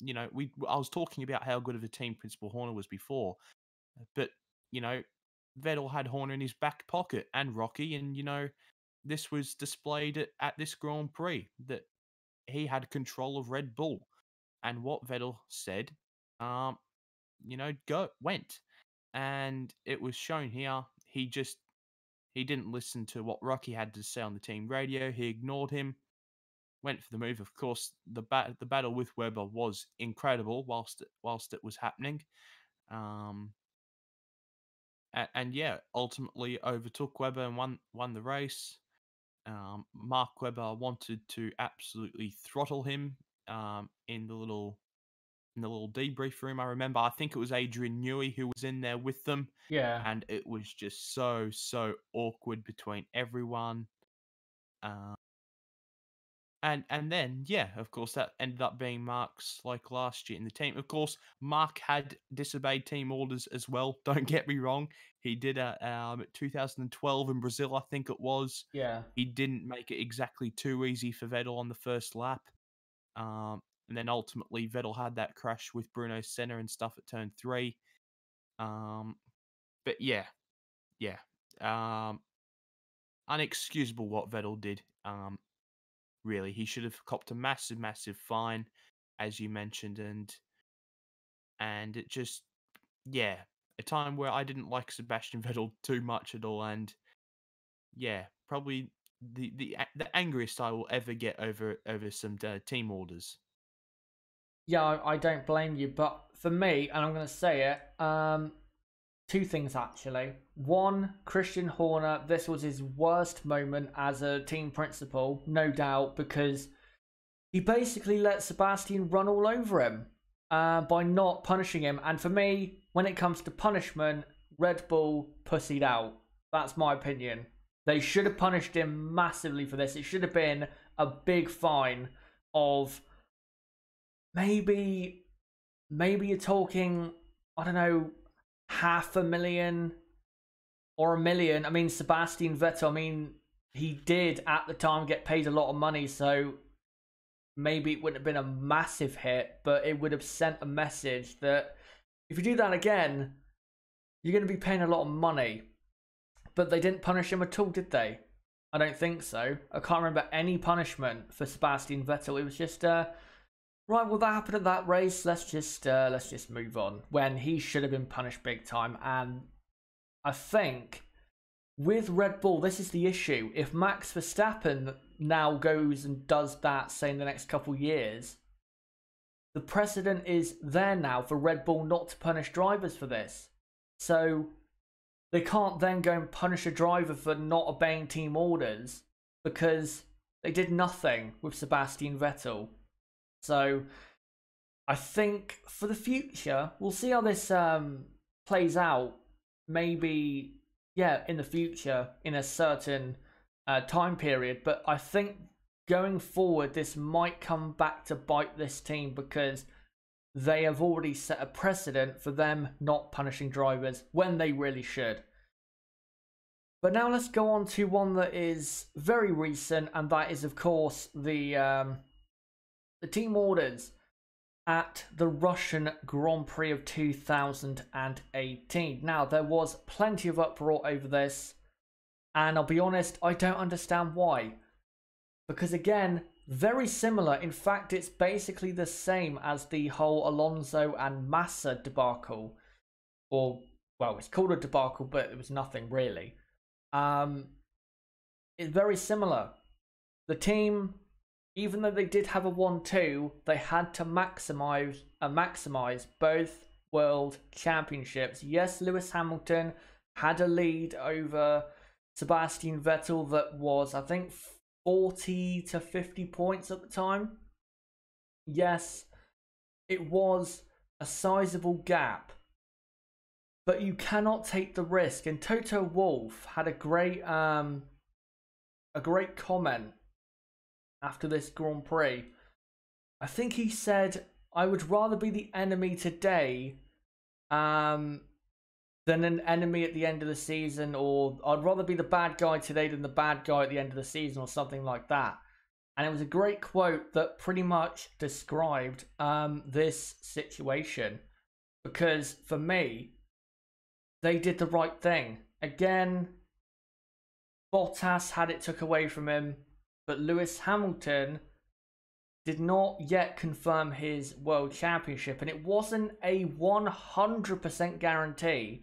was talking about how good of a team Principal Horner was before, but you know Vettel had Horner in his back pocket and Rocky, and this was displayed at this Grand Prix that he had control of Red Bull, and what Vettel said, um, go went, and it was shown here. He didn't listen to what Rocky had to say on the team radio. He ignored him, went for the move. Of course, the battle with Weber was incredible whilst it was happening. Um, and yeah, ultimately overtook Weber and won the race. Mark Webber wanted to absolutely throttle him in the little debrief room. I remember, I think it was Adrian Newey who was in there with them, Yeah. and it was just so awkward between everyone. Uh, and then yeah, of course, that ended up being Mark's like last year in the team. Of course, Mark had disobeyed team orders as well. Don't get me wrong. He did 2012 in Brazil, I think it was. Yeah. He didn't make it exactly too easy for Vettel on the first lap. And then ultimately Vettel had that crash with Bruno Senna and stuff at turn 3. But yeah. Unexcusable what Vettel did. Really, he should have copped a massive fine, as you mentioned, and it just, yeah, a time where I didn't like Sebastian Vettel too much at all, and yeah, probably the angriest I will ever get over some team orders. Yeah, I don't blame you, but for me, and I'm going to say it, Two things actually. One, Christian Horner, this was his worst moment as a team principal, no doubt, because he basically let Sebastian run all over him by not punishing him. And for me, when it comes to punishment, Red Bull pussied out. That's my opinion. They should have punished him massively for this. It should have been a big fine of maybe you're talking, I don't know, 500,000 or 1 million. I mean, Sebastian Vettel, I mean, he did at the time get paid a lot of money, so maybe it wouldn't have been a massive hit, but it would have sent a message that if you do that again, you're going to be paying a lot of money. But they didn't punish him at all, did they? I don't think so. I can't remember any punishment for Sebastian Vettel. It was just, right, well, that happened at that race. Let's just move on. When he should have been punished big time. And I think with Red Bull, this is the issue. If Max Verstappen now goes and does that, say, in the next couple years, the precedent is there now for Red Bull not to punish drivers for this. So they can't then go and punish a driver for not obeying team orders because they did nothing with Sebastian Vettel. So I think for the future, we'll see how this plays out. Maybe, yeah, in the future, in a certain time period. But I think going forward, this might come back to bite this team because they have already set a precedent for them not punishing drivers when they really should. But now let's go on to one that is very recent, and that is, of course, the team orders at the Russian Grand Prix of 2018. Now, there was plenty of uproar over this, and I'll be honest, I don't understand why. Because again, very similar. In fact, it's basically the same as the whole Alonso and Massa debacle. Or, well, it's called a debacle, but it was nothing really. It's very similar. The team, even though they did have a 1-2, they had to maximize both world championships. Yes, Lewis Hamilton had a lead over Sebastian Vettel that was, I think, 40 to 50 points at the time. Yes, it was a sizable gap, but you cannot take the risk. And Toto Wolff had a great comment after this Grand Prix. I think he said, "I would rather be the enemy today than an enemy at the end of the season, or I'd rather be the bad guy today than the bad guy at the end of the season," or something like that. And it was a great quote that pretty much described this situation. Because for me, they did the right thing. Again, Bottas had it took away from him, but Lewis Hamilton did not yet confirm his world championship, and it wasn't a 100% guarantee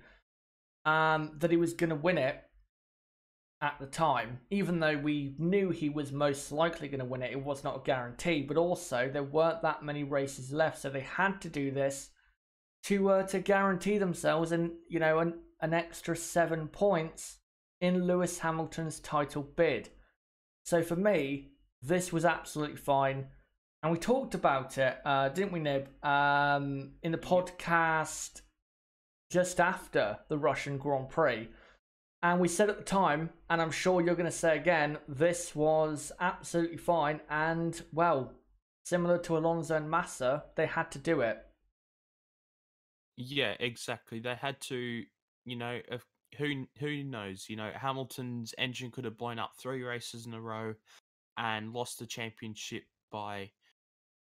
that he was going to win it at the time. Even though we knew he was most likely going to win it, it was not a guarantee. But also, there weren't that many races left, so they had to do this to guarantee themselves an extra 7 points in Lewis Hamilton's title bid. So for me, this was absolutely fine. And we talked about it, didn't we, Nib? In the podcast just after the Russian Grand Prix. And we said at the time, and I'm sure you're going to say again, this was absolutely fine. And, well, similar to Alonso and Massa, they had to do it. Yeah, exactly. They had to, who knows? Hamilton's engine could have blown up 3 races in a row and lost the championship by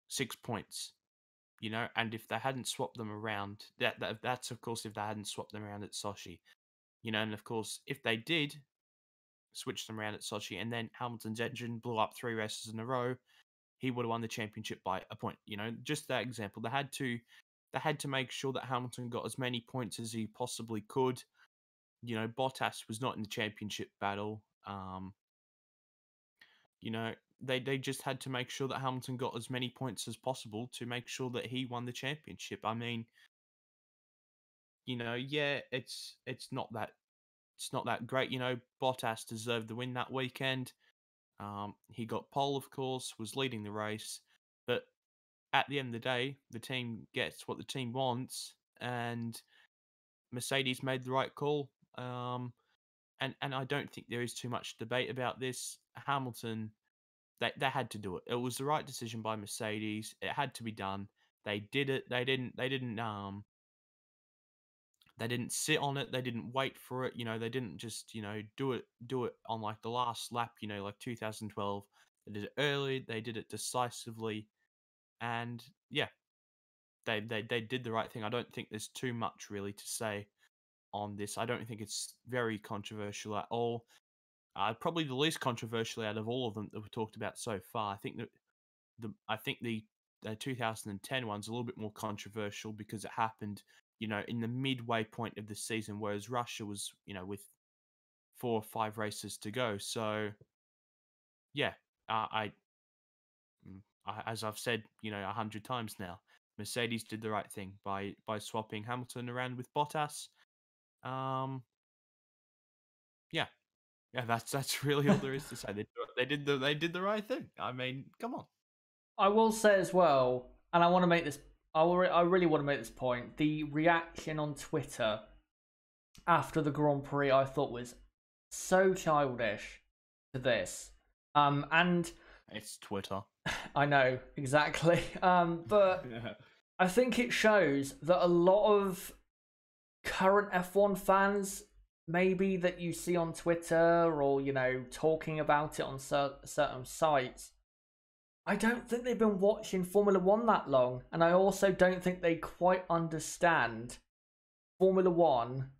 6 points. And if they hadn't swapped them around, that's of course if they hadn't swapped them around at Sochi. And of course if they did switch them around at Sochi and then Hamilton's engine blew up 3 races in a row, he would have won the championship by a point. Just that example. They had to make sure that Hamilton got as many points as he possibly could. Bottas was not in the championship battle. They just had to make sure that Hamilton got as many points as possible to make sure that he won the championship. I mean, yeah, it's not that great. Bottas deserved the win that weekend. He got pole, of course, was leading the race, but at the end of the day, the team gets what the team wants, and Mercedes made the right call. And I don't think there is too much debate about this. Hamilton, they had to do it. It was the right decision by Mercedes. It had to be done. They did it. They didn't sit on it. They didn't wait for it. They didn't just do it on like the last lap. Like 2012. They did it early. They did it decisively, and yeah, they did the right thing. I don't think there's too much really to say on this. I don't think it's very controversial at all. Probably the least controversial out of all of them that we've talked about so far. I think that the 2010 one's a little bit more controversial because it happened, in the midway point of the season, whereas Russia was, with 4 or 5 races to go. So, yeah, as I've said, 100 times now, Mercedes did the right thing by swapping Hamilton around with Bottas. Yeah, that's really all there is to say. They did the right thing. I mean, come on. I will say as well, and I want to make this. I really want to make this point. The reaction on Twitter after the Grand Prix, I thought was so childish to this. And it's Twitter. I know exactly. But Yeah. I think it shows that a lot of current F1 fans, maybe that you see on Twitter or talking about it on certain sites, I don't think they've been watching Formula One that long, and I also don't think they quite understand Formula One,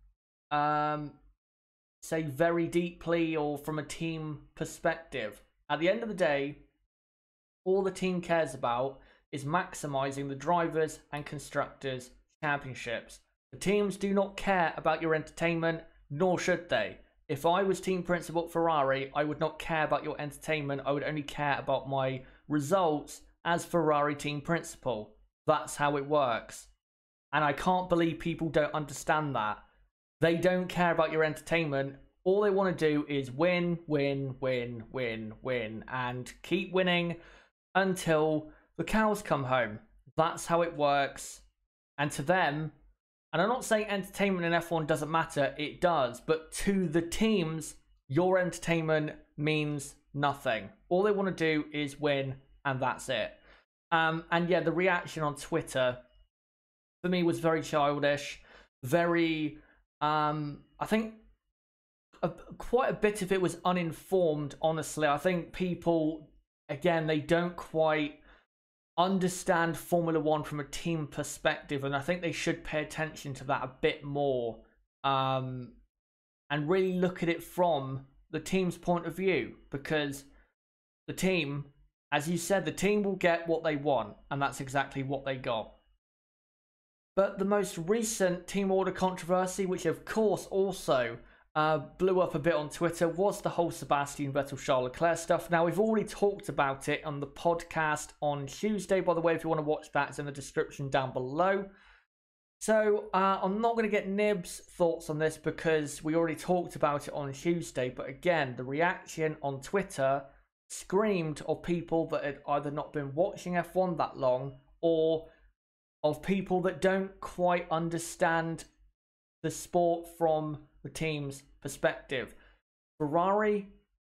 say very deeply or from a team perspective. At the end of the day, all the team cares about is maximizing the drivers and constructors' championships. The teams do not care about your entertainment, nor should they. If I was team principal at Ferrari, I would not care about your entertainment. I would only care about my results as Ferrari team principal. That's how it works. And I can't believe people don't understand that. They don't care about your entertainment. All they want to do is win, win, win, win, win, and keep winning until the cows come home. That's how it works. And to them, and I'm not saying entertainment in F1 doesn't matter, it does, but to the teams, your entertainment means nothing. All they want to do is win, and that's it. And yeah, the reaction on Twitter, for me, was very childish, very, I think quite a bit of it was uninformed, honestly. I think people, again, they don't quite understand Formula One from a team perspective, and I think they should pay attention to that a bit more, and really look at it from the team's point of view, because the team, as you said, the team will get what they want, and that's exactly what they got. But the most recent team order controversy, which of course also blew up a bit on Twitter, was the whole Sebastian Vettel-Charles Leclerc stuff. Now, we've already talked about it on the podcast on Tuesday. By the way, if you want to watch that, it's in the description down below. So, I'm not going to get Nib's thoughts on this because we already talked about it on Tuesday. But again, the reaction on Twitter screamed of people that had either not been watching F1 that long, or of people that don't quite understand the sport from the team's perspective. Ferrari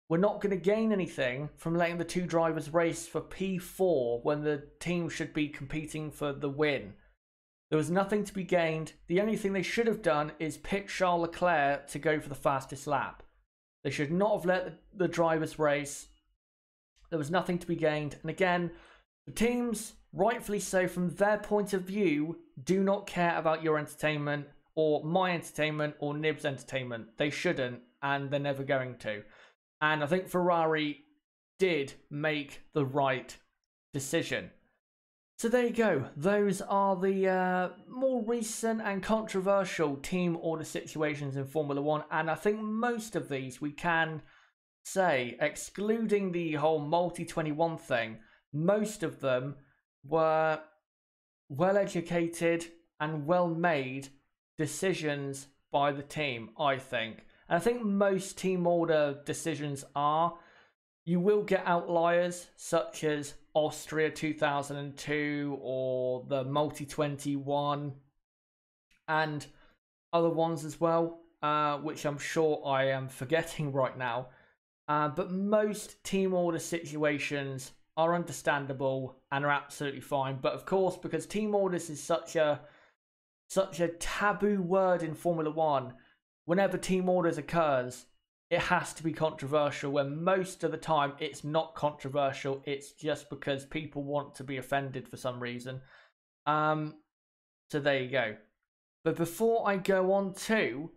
were not going to gain anything from letting the two drivers race for P4 when the team should be competing for the win. There was nothing to be gained. The only thing they should have done is pick Charles Leclerc to go for the fastest lap. They should not have let the drivers race. There was nothing to be gained. And again, the teams, rightfully so from their point of view, do not care about your entertainment or my entertainment or Nib's entertainment. They shouldn't, and they're never going to. And I think Ferrari did make the right decision. So there you go. Those are the more recent and controversial team order situations in Formula One. And I think most of these we can say, excluding the whole multi-21 thing, most of them were well-educated and well-made decisions by the team, I think. And I think most team order decisions are. You will get outliers such as Austria 2002 or the Multi 21 and other ones as well, which I'm sure I am forgetting right now. But most team order situations are understandable and are absolutely fine. But of course, because team orders is such a taboo word in Formula One, whenever team orders occurs, it has to be controversial. When most of the time it's not controversial, it's just because people want to be offended for some reason. So there you go. But before I go on to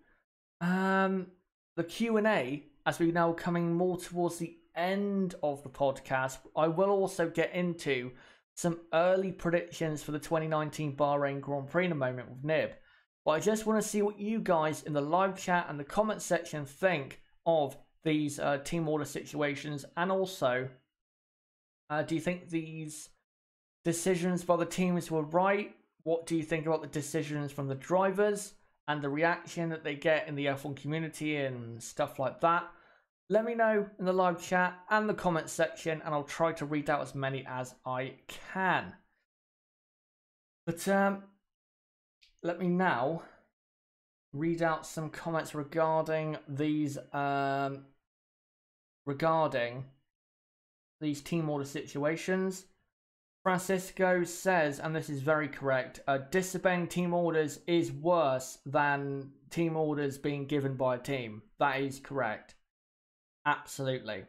the Q&A, as we're now coming more towards the end of the podcast, I will also get into some early predictions for the 2019 Bahrain Grand Prix in a moment with Nib. But I just want to see what you guys in the live chat and the comment section think of these team order situations. And also, do you think these decisions by the teams were right? What do you think about the decisions from the drivers and the reaction that they get in the F1 community and stuff like that? Let me know in the live chat and the comment section, and I'll try to read out as many as I can. But let me now read out some comments regarding these team order situations. Francisco says, and this is very correct, disobeying team orders is worse than team orders being given by a team. That is correct. Absolutely.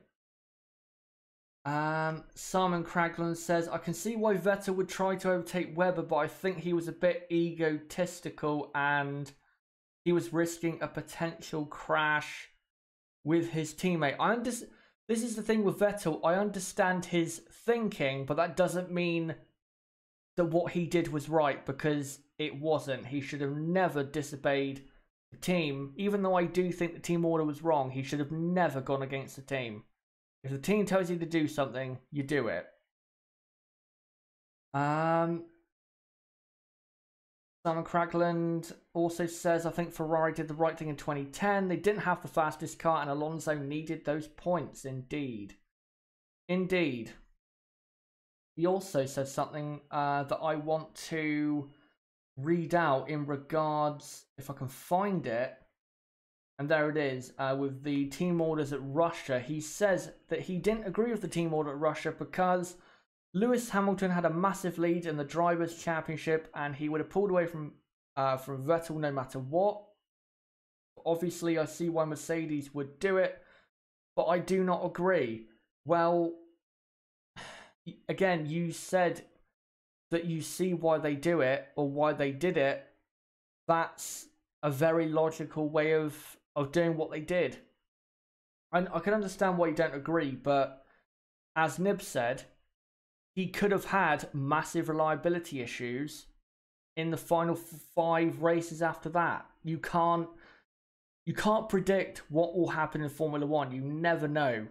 Simon Cragland says, I can see why Vettel would try to overtake Webber, but I think he was a bit egotistical and he was risking a potential crash with his teammate. This is the thing with Vettel. I understand his thinking, but that doesn't mean that what he did was right, because it wasn't. He should have never disobeyed the team. Even though I do think the team order was wrong, he should have never gone against the team. If the team tells you to do something, you do it. Simon Cragland also says, I think Ferrari did the right thing in 2010. They didn't have the fastest car and Alonso needed those points. Indeed. Indeed. He also says something that I want to read out in regards, if I can find it. And there it is, with the team orders at Russia. He says that he didn't agree with the team order at Russia because Lewis Hamilton had a massive lead in the Drivers' Championship and he would have pulled away from Vettel no matter what. Obviously, I see why Mercedes would do it, but I do not agree. Well, again, you said that you see why they do it or why they did it. That's a very logical way of doing what they did. And I can understand why you don't agree, but as Nib said, he could have had massive reliability issues in the final 5 races after that. You can't predict what will happen in Formula 1. You never know.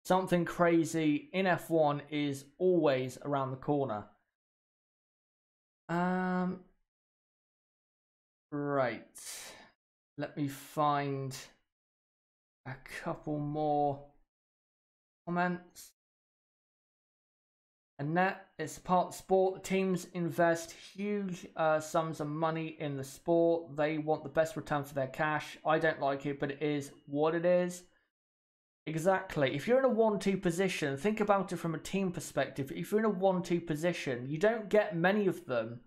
Something crazy in F1 is always around the corner. Right. Let me find a couple more comments. Annette, it's a part of the sport. The teams invest huge sums of money in the sport. They want the best return for their cash. I don't like it, but it is what it is. Exactly. If you're in a 1-2 position, think about it from a team perspective. If you're in a 1-2 position, you don't get many of them.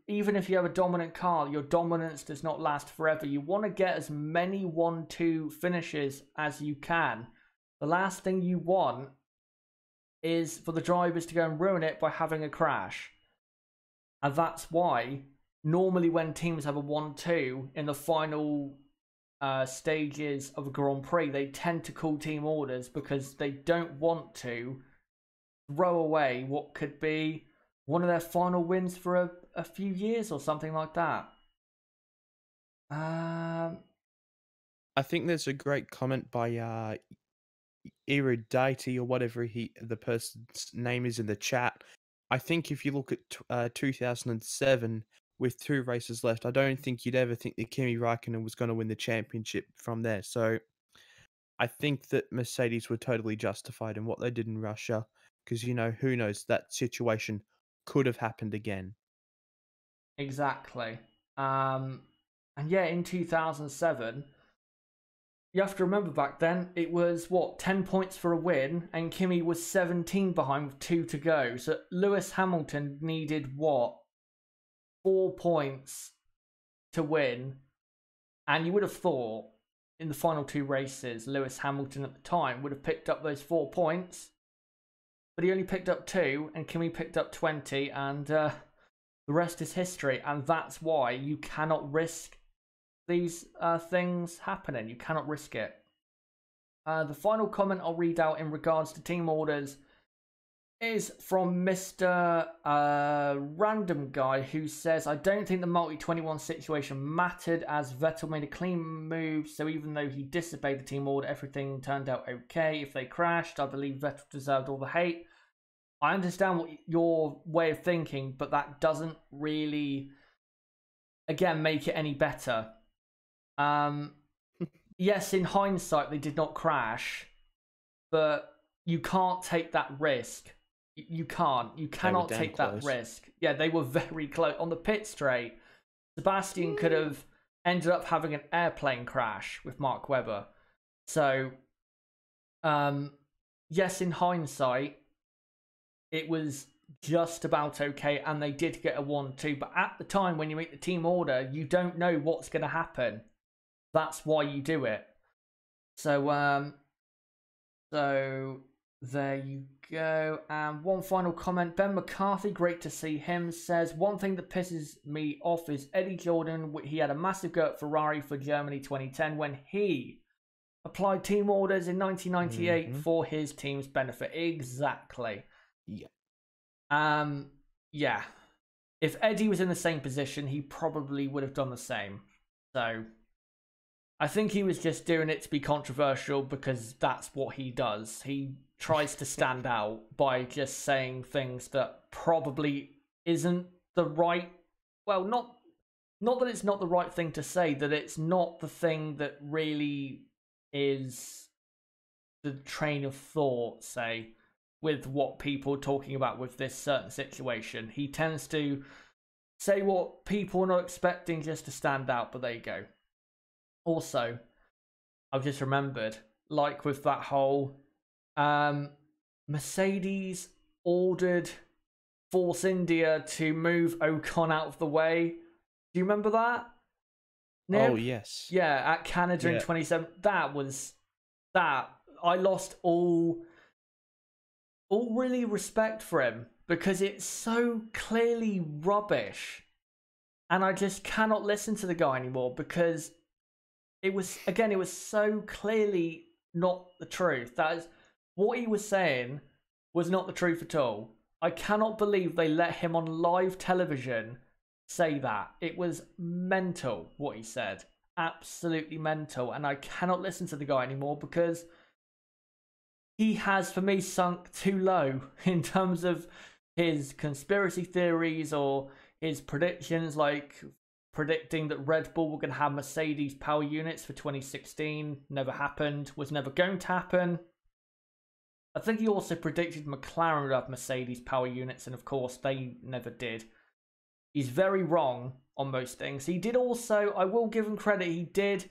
Even if you have a dominant car, your dominance does not last forever. You want to get as many 1-2 finishes as you can. The last thing you want is for the drivers to go and ruin it by having a crash. And that's why normally when teams have a 1-2 in the final stages of a Grand Prix, they tend to call team orders because they don't want to throw away what could be one of their final wins for a few years or something like that. I think there's a great comment by Erudite or whatever the person's name is in the chat. I think if you look at 2007, with 2 races left, I don't think you'd ever think that Kimi Raikkonen was gonna win the championship from there. So I think that Mercedes were totally justified in what they did in Russia because, who knows, that situation could have happened again. Exactly. And yeah, in 2007, you have to remember back then, it was what, 10 points for a win, and Kimi was 17 behind with 2 to go. So Lewis Hamilton needed what, 4 points to win. And you would have thought in the final 2 races, Lewis Hamilton at the time would have picked up those 4 points. But he only picked up 2, and Kimi picked up 20, and the rest is history. And that's why you cannot risk these things happening. You cannot risk it. The final comment I'll read out in regards to team orders is from Mr. Random Guy, who says, I don't think the multi-21 situation mattered as Vettel made a clean move, so even though he disobeyed the team order, everything turned out okay. If they crashed, I believe Vettel deserved all the hate. I understand what your way of thinking, but that doesn't really, again, make it any better. Yes, in hindsight, they did not crash, but you can't take that risk. You can't. You cannot take that risk. Yeah, they were very close. On the pit straight, Sebastian could have ended up having an airplane crash with Mark Webber. So, yes, in hindsight, it was just about okay, and they did get a 1-2. But at the time, when you make the team order, you don't know what's going to happen. That's why you do it. So, there you go. And one final comment. Ben McCarthy, great to see him, says, one thing that pisses me off is Eddie Jordan. He had a massive go at Ferrari for Germany 2010 when he applied team orders in 1998 for his team's benefit. Exactly. Yeah. Yeah. If Eddie was in the same position, he probably would have done the same. So I think he was just doing it to be controversial because that's what he does. He tries to stand out by just saying things that probably isn't the right, well, not that it's not the right thing to say, that it's not the thing that really is the train of thought, say, with what people are talking about with this certain situation. He tends to say what people are not expecting just to stand out, but there you go. Also, I've just remembered, like with that whole Mercedes ordered Force India to move Ocon out of the way. Do you remember that? Nib? Oh, yes. Yeah, at Canada in 27. That was that. I lost all really respect for him because it's so clearly rubbish. And I just cannot listen to the guy anymore because it was so clearly not the truth. That is, what he was saying was not the truth at all. I cannot believe they let him on live television say that. It was mental what he said. Absolutely mental. And I cannot listen to the guy anymore because he has, for me, sunk too low in terms of his conspiracy theories or his predictions, like predicting that Red Bull were going to have Mercedes power units for 2016. Never happened. Was never going to happen. I think he also predicted McLaren would have Mercedes power units, and of course they never did. He's very wrong on most things. He did also, I will give him credit, he did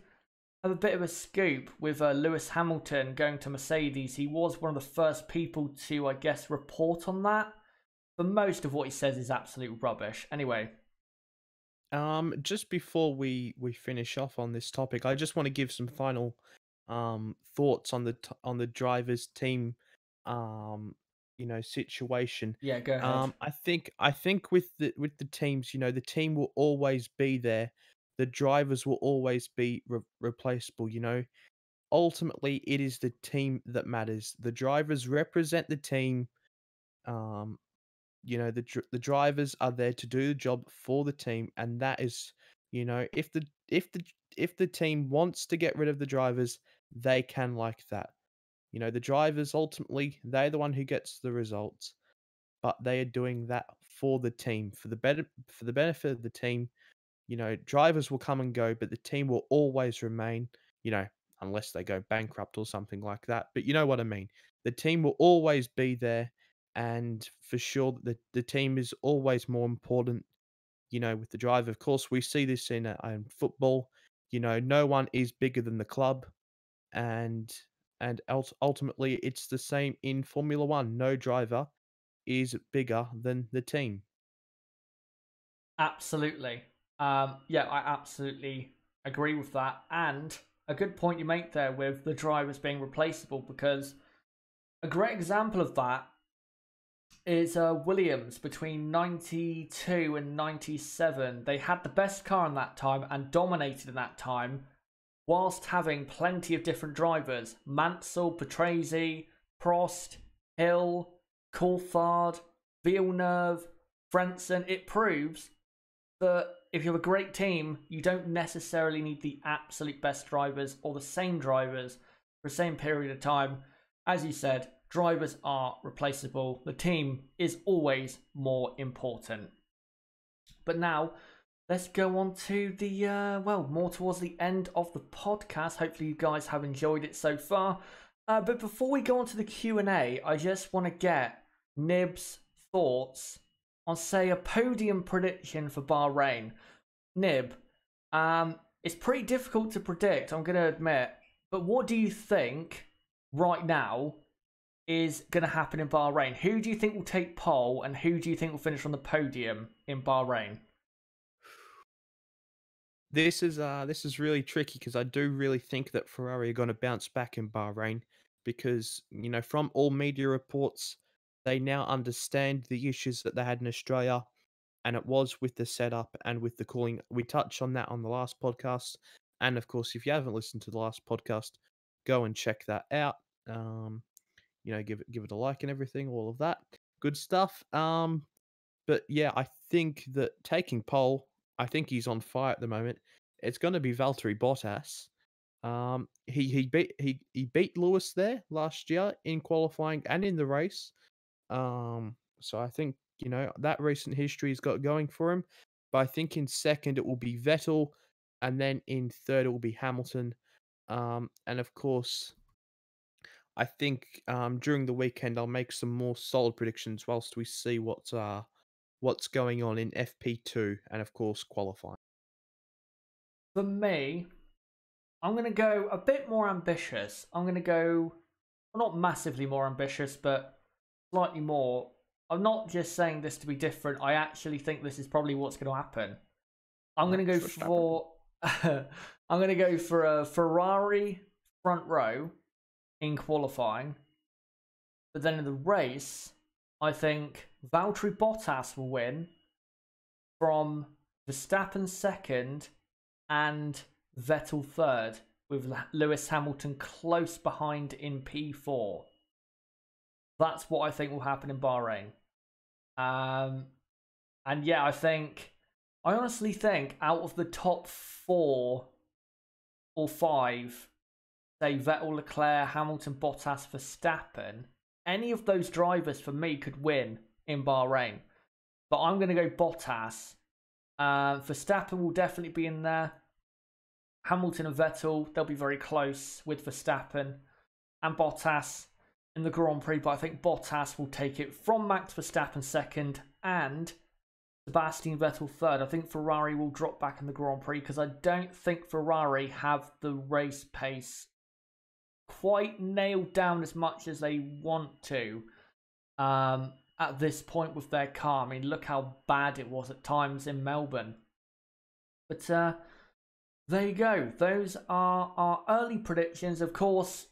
have a bit of a scoop with Lewis Hamilton going to Mercedes. He was one of the first people to, I guess, report on that. But most of what he says is absolute rubbish. Anyway. Just before we finish off on this topic, I just want to give some final thoughts on the drivers team situation. Yeah, go ahead. I think with the teams, the team will always be there. The drivers will always be replaceable, Ultimately, it is the team that matters. The drivers represent the team. The drivers are there to do the job for the team, and that is, if the team wants to get rid of the drivers, they can like that. The drivers ultimately they're the one who gets the results, but they are doing that for the team, for the benefit of the team. You know, drivers will come and go, but the team will always remain, you know, unless they go bankrupt or something like that. But you know what I mean. The team will always be there, and for sure, the team is always more important, you know, with the driver. Of course, we see this in football. You know, no one is bigger than the club, and ultimately, it's the same in Formula One. No driver is bigger than the team. Absolutely. Yeah, I absolutely agree with that. And a good point you make there with the drivers being replaceable, because a great example of that is Williams between 92 and 97. They had the best car in that time and dominated in that time, whilst having plenty of different drivers. Mansell, Patrese, Prost, Hill, Coulthard, Villeneuve, Frentzen. It proves that if you have a great team, you don't necessarily need the absolute best drivers or the same drivers for the same period of time. As you said, drivers are replaceable. The team is always more important. But now, let's go on to the, more towards the end of the podcast. Hopefully you guys have enjoyed it so far. But before we go on to the Q&A, I just want to get Nib's thoughts on, say, a podium prediction for Bahrain. Nib, it's pretty difficult to predict, I'm going to admit. But what do you think right now is going to happen in Bahrain? Who do you think will take pole, and who do you think will finish on the podium in Bahrain? This is really tricky because I do really think that Ferrari are going to bounce back in Bahrain because, you know, from all media reports, they now understand the issues that they had in Australia, and it was with the setup and with the cooling. We touched on that on the last podcast, and of course, if you haven't listened to the last podcast, go and check that out. You know, give it a like and everything, all of that good stuff. But yeah, I think that taking pole, I think he's on fire at the moment. It's going to be Valtteri Bottas. He beat Lewis there last year in qualifying and in the race. So I think, you know, that recent history has got going for him. But I think in second it will be Vettel, and then in third it will be Hamilton. And of course, I think during the weekend I'll make some more solid predictions whilst we see what's going on in FP2 and of course qualifying. For me, I'm going to go a bit more ambitious. I'm going to go, well, not massively more ambitious, but slightly more. I'm not just saying this to be different. I actually think this is probably what's going to happen. I'm going to go for I'm going to go for a Ferrari front row in qualifying. But then in the race, I think Valtteri Bottas will win from Verstappen second and Vettel third, with Lewis Hamilton close behind in P4. That's what I think will happen in Bahrain. And yeah, I honestly think out of the top 4 or 5, say Vettel, Leclerc, Hamilton, Bottas, Verstappen, any of those drivers for me could win in Bahrain. But I'm going to go Bottas. Verstappen will definitely be in there. Hamilton and Vettel, they'll be very close with Verstappen and Bottas in the Grand Prix. But I think Bottas will take it from Max Verstappen second and Sebastian Vettel third. I think Ferrari will drop back in the Grand Prix because I don't think Ferrari have the race pace quite nailed down as much as they want to at this point with their car. I mean, look how bad it was at times in Melbourne. But there you go. Those are our early predictions. Of course,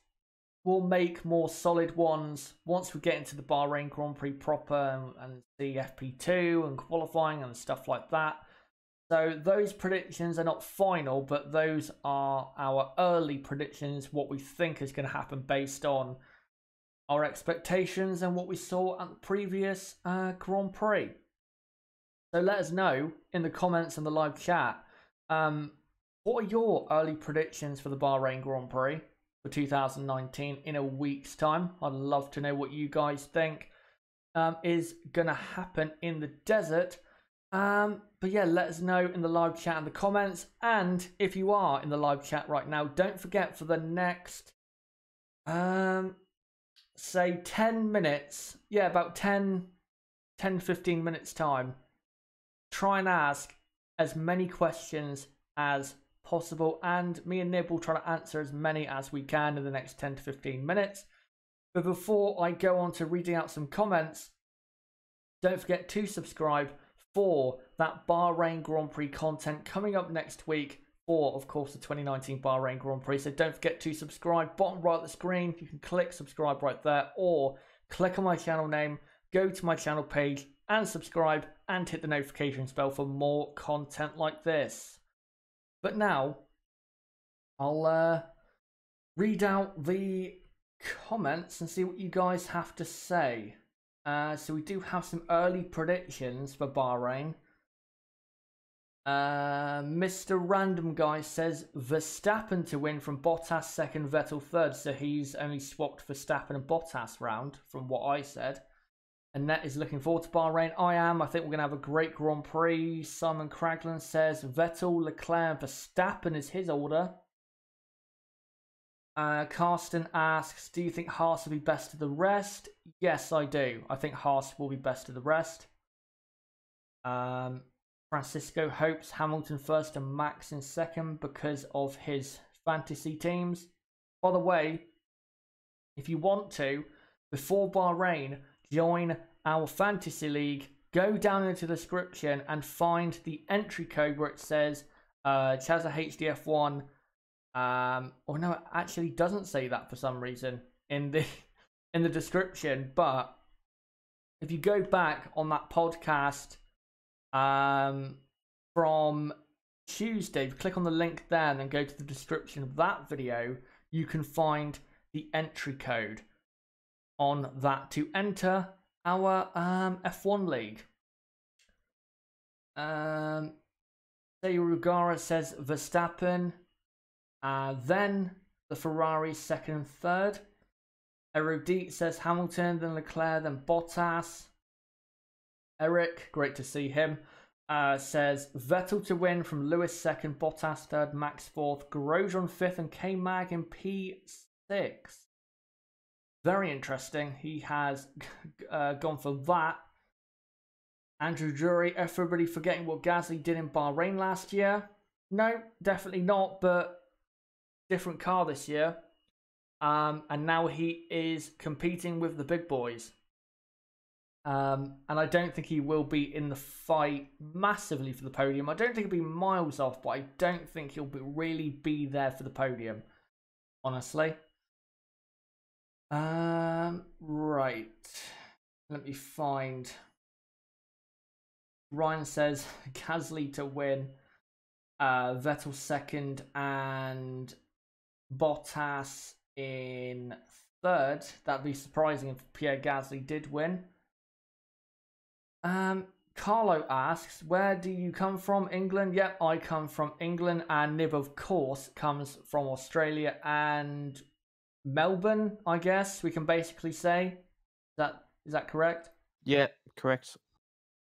we'll make more solid ones once we get into the Bahrain Grand Prix proper and the FP2 and qualifying and stuff like that. So those predictions are not final, but those are our early predictions, what we think is going to happen based on our expectations and what we saw at the previous Grand Prix. So let us know in the comments and the live chat. What are your early predictions for the Bahrain Grand Prix for 2019 in a week's time? I'd love to know what you guys think. is going to happen in the desert. But yeah, let us know in the live chat and the comments. And if you are in the live chat right now, don't forget for the next, say 10 minutes, yeah, about 10, 15 minutes time, try and ask as many questions as possible. And me and Nib will try to answer as many as we can in the next 10 to 15 minutes. But before I go on to reading out some comments, don't forget to subscribe for that Bahrain Grand Prix content coming up next week for, of course, the 2019 Bahrain Grand Prix. So don't forget to subscribe. Bottom right of the screen, you can click subscribe right there, or click on my channel name, go to my channel page and subscribe and hit the notifications bell for more content like this. But now, I'll read out the comments and see what you guys have to say. So we do have some early predictions for Bahrain. Mr. Random Guy says Verstappen to win from Bottas second, Vettel third. So he's only swapped Verstappen and Bottas round from what I said. Annette is looking forward to Bahrain. I am. I think we're going to have a great Grand Prix. Simon Cragland says Vettel, Leclerc and Verstappen is his order. Carsten asks, do you think Haas will be best of the rest? Yes, I do. I think Haas will be best of the rest. Francisco hopes Hamilton first and Max in second because of his fantasy teams. By the way, if you want to, before Bahrain, join our fantasy league. Go down into the description and find the entry code where it says ChazzaHDF1. Or no, it actually doesn't say that for some reason in the description. But if you go back on that podcast from Tuesday, click on the link there and then go to the description of that video, you can find the entry code on that to enter our F1 league. Rugara says Verstappen. Then the Ferrari second and third. Erudite says Hamilton, then Leclerc, then Bottas. Eric, great to see him, says Vettel to win from Lewis second, Bottas third, Max fourth, Grosjean fifth, and K-Mag in P6. Very interesting. He has gone for that. Andrew Drury, everybody forgetting what Gasly did in Bahrain last year? No, definitely not, but different car this year, and now he is competing with the big boys, and I don't think he will be in the fight massively for the podium. I don't think he'll be miles off, but I don't think he'll really be there for the podium, honestly. Right, let me find. Ryan says Gasly to win, Vettel second, and Bottas in third. That'd be surprising if Pierre Gasly did win. Carlo asks, where do you come from? England? Yep, I come from England, and Nib, of course, comes from Australia and Melbourne, I guess we can basically say. Is that correct? Yeah, correct.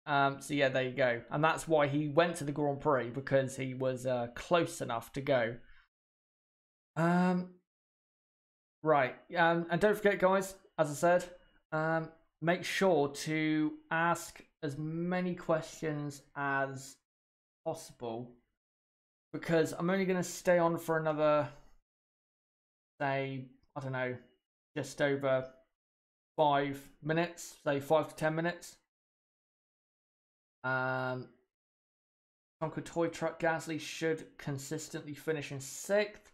So yeah, there you go. And that's why he went to the Grand Prix, because he was close enough to go. Right. And don't forget, guys, as I said, make sure to ask as many questions as possible, because I'm only going to stay on for another, say, I don't know, just over 5 minutes, say 5 to 10 minutes. Tonka Toy Truck Gasly should consistently finish in 6th.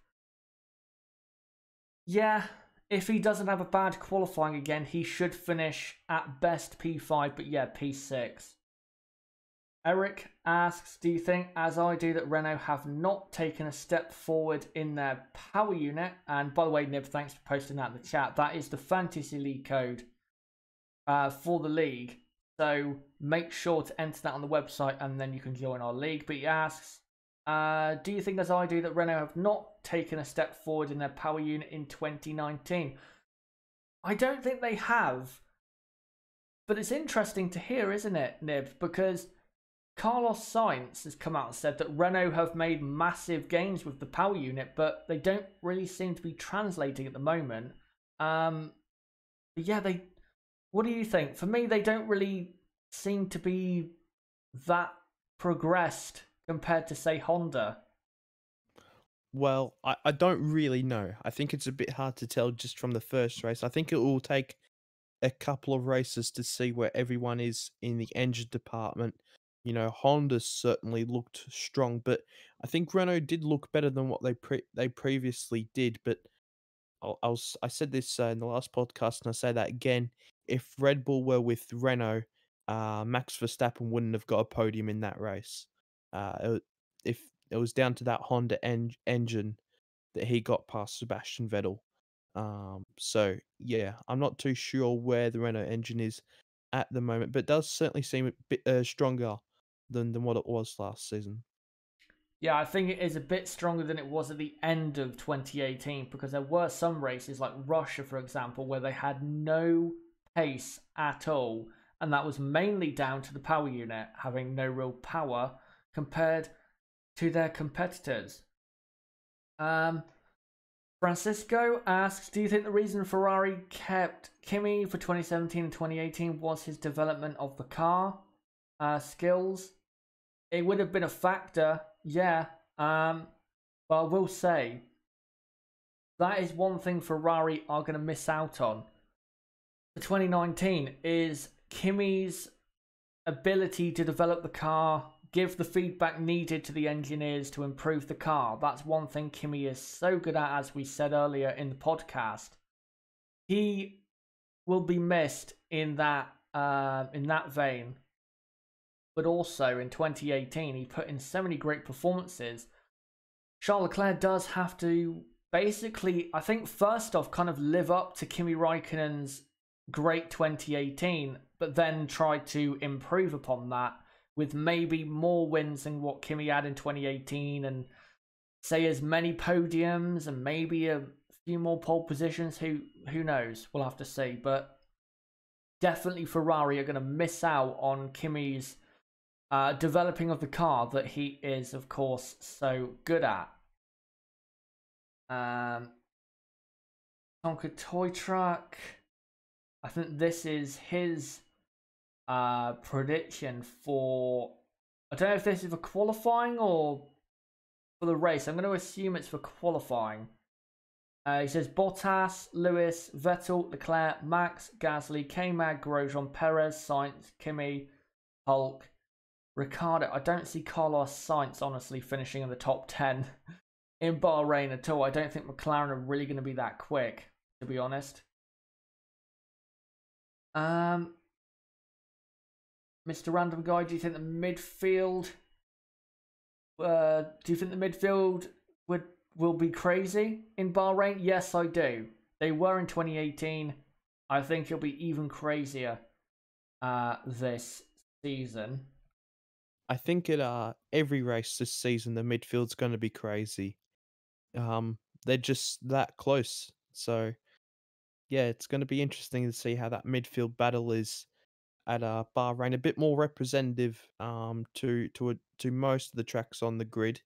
Yeah, if he doesn't have a bad qualifying again, he should finish at best P5, but yeah, P6. Eric asks, do you think, as I do, that Renault have not taken a step forward in their power unit? And by the way, Nib, thanks for posting that in the chat. That is the Fantasy League code for the league. So make sure to enter that on the website and then you can join our league. But he asks, do you think, as I do, that Renault have not taken a step forward in their power unit in 2019? I don't think they have. But it's interesting to hear, isn't it, Nib? Because Carlos Sainz has come out and said that Renault have made massive gains with the power unit, but they don't really seem to be translating at the moment. Yeah, they. What do you think? For me, they don't really seem to be that progressed compared to, say, Honda. Well, I don't really know. I think it's a bit hard to tell just from the first race. I think it will take a couple of races to see where everyone is in the engine department. You know, Honda certainly looked strong, but I think Renault did look better than what they previously did. But I said this in the last podcast, and I say that again. If Red Bull were with Renault, Max Verstappen wouldn't have got a podium in that race. If it was down to that Honda engine that he got past Sebastian Vettel. So yeah, I'm not too sure where the Renault engine is at the moment, but it does certainly seem a bit stronger than what it was last season. Yeah, I think it is a bit stronger than it was at the end of 2018 because there were some races like Russia, for example, where they had no pace at all. And that was mainly down to the power unit having no real power compared to their competitors. Francisco asks, do you think the reason Ferrari kept Kimi for 2017 and 2018 was his development of the car skills? It would have been a factor, yeah. But I will say, that is one thing Ferrari are going to miss out on. For 2019 is Kimi's ability to develop the car, give the feedback needed to the engineers to improve the car. That's one thing Kimi is so good at, as we said earlier in the podcast. He will be missed in that vein. But also in 2018, he put in so many great performances. Charles Leclerc does have to basically, I think, first off, kind of live up to Kimi Raikkonen's great 2018, but then try to improve upon that with maybe more wins than what Kimi had in 2018, and say as many podiums and maybe a few more pole positions. Who knows? We'll have to see. But definitely Ferrari are going to miss out on Kimi's developing of the car that he is, of course, so good at. Tonka Toy Truck. I think this is his prediction for... I don't know if this is for qualifying or for the race. I'm going to assume it's for qualifying. He says Bottas, Lewis, Vettel, Leclerc, Max, Gasly, K-Mag, Grosjean, Perez, Sainz, Kimi, Hulk, Ricciardo. I don't see Carlos Sainz, honestly, finishing in the top 10 in Bahrain at all. I don't think McLaren are really going to be that quick, to be honest. Mr. Random Guy, do you think the midfield... will be crazy in Bahrain? Yes, I do. They were in 2018. I think it'll be even crazier this season. I think at every race this season, the midfield's going to be crazy. They're just that close. So, yeah, it's going to be interesting to see how that midfield battle is at Bahrain. A bit more representative to most of the tracks on the grid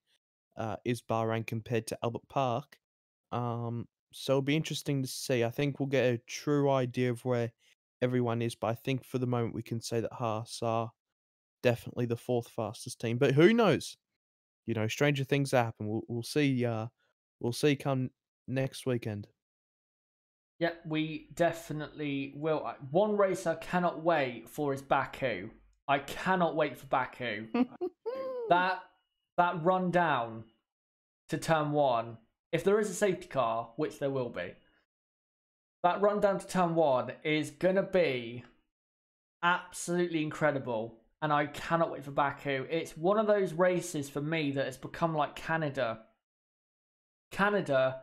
is Bahrain compared to Albert Park. So it'll be interesting to see. I think we'll get a true idea of where everyone is. But I think for the moment we can say that Haas are definitely the fourth fastest team. But who knows? You know, stranger things happen. We'll see. We'll see come next weekend. Yeah, we definitely will. One race I cannot wait for is Baku. I cannot wait for Baku. that run down to turn one, if there is a safety car, which there will be, that run down to turn one is going to be absolutely incredible. And I cannot wait for Baku. It's one of those races for me that has become like Canada. Canada,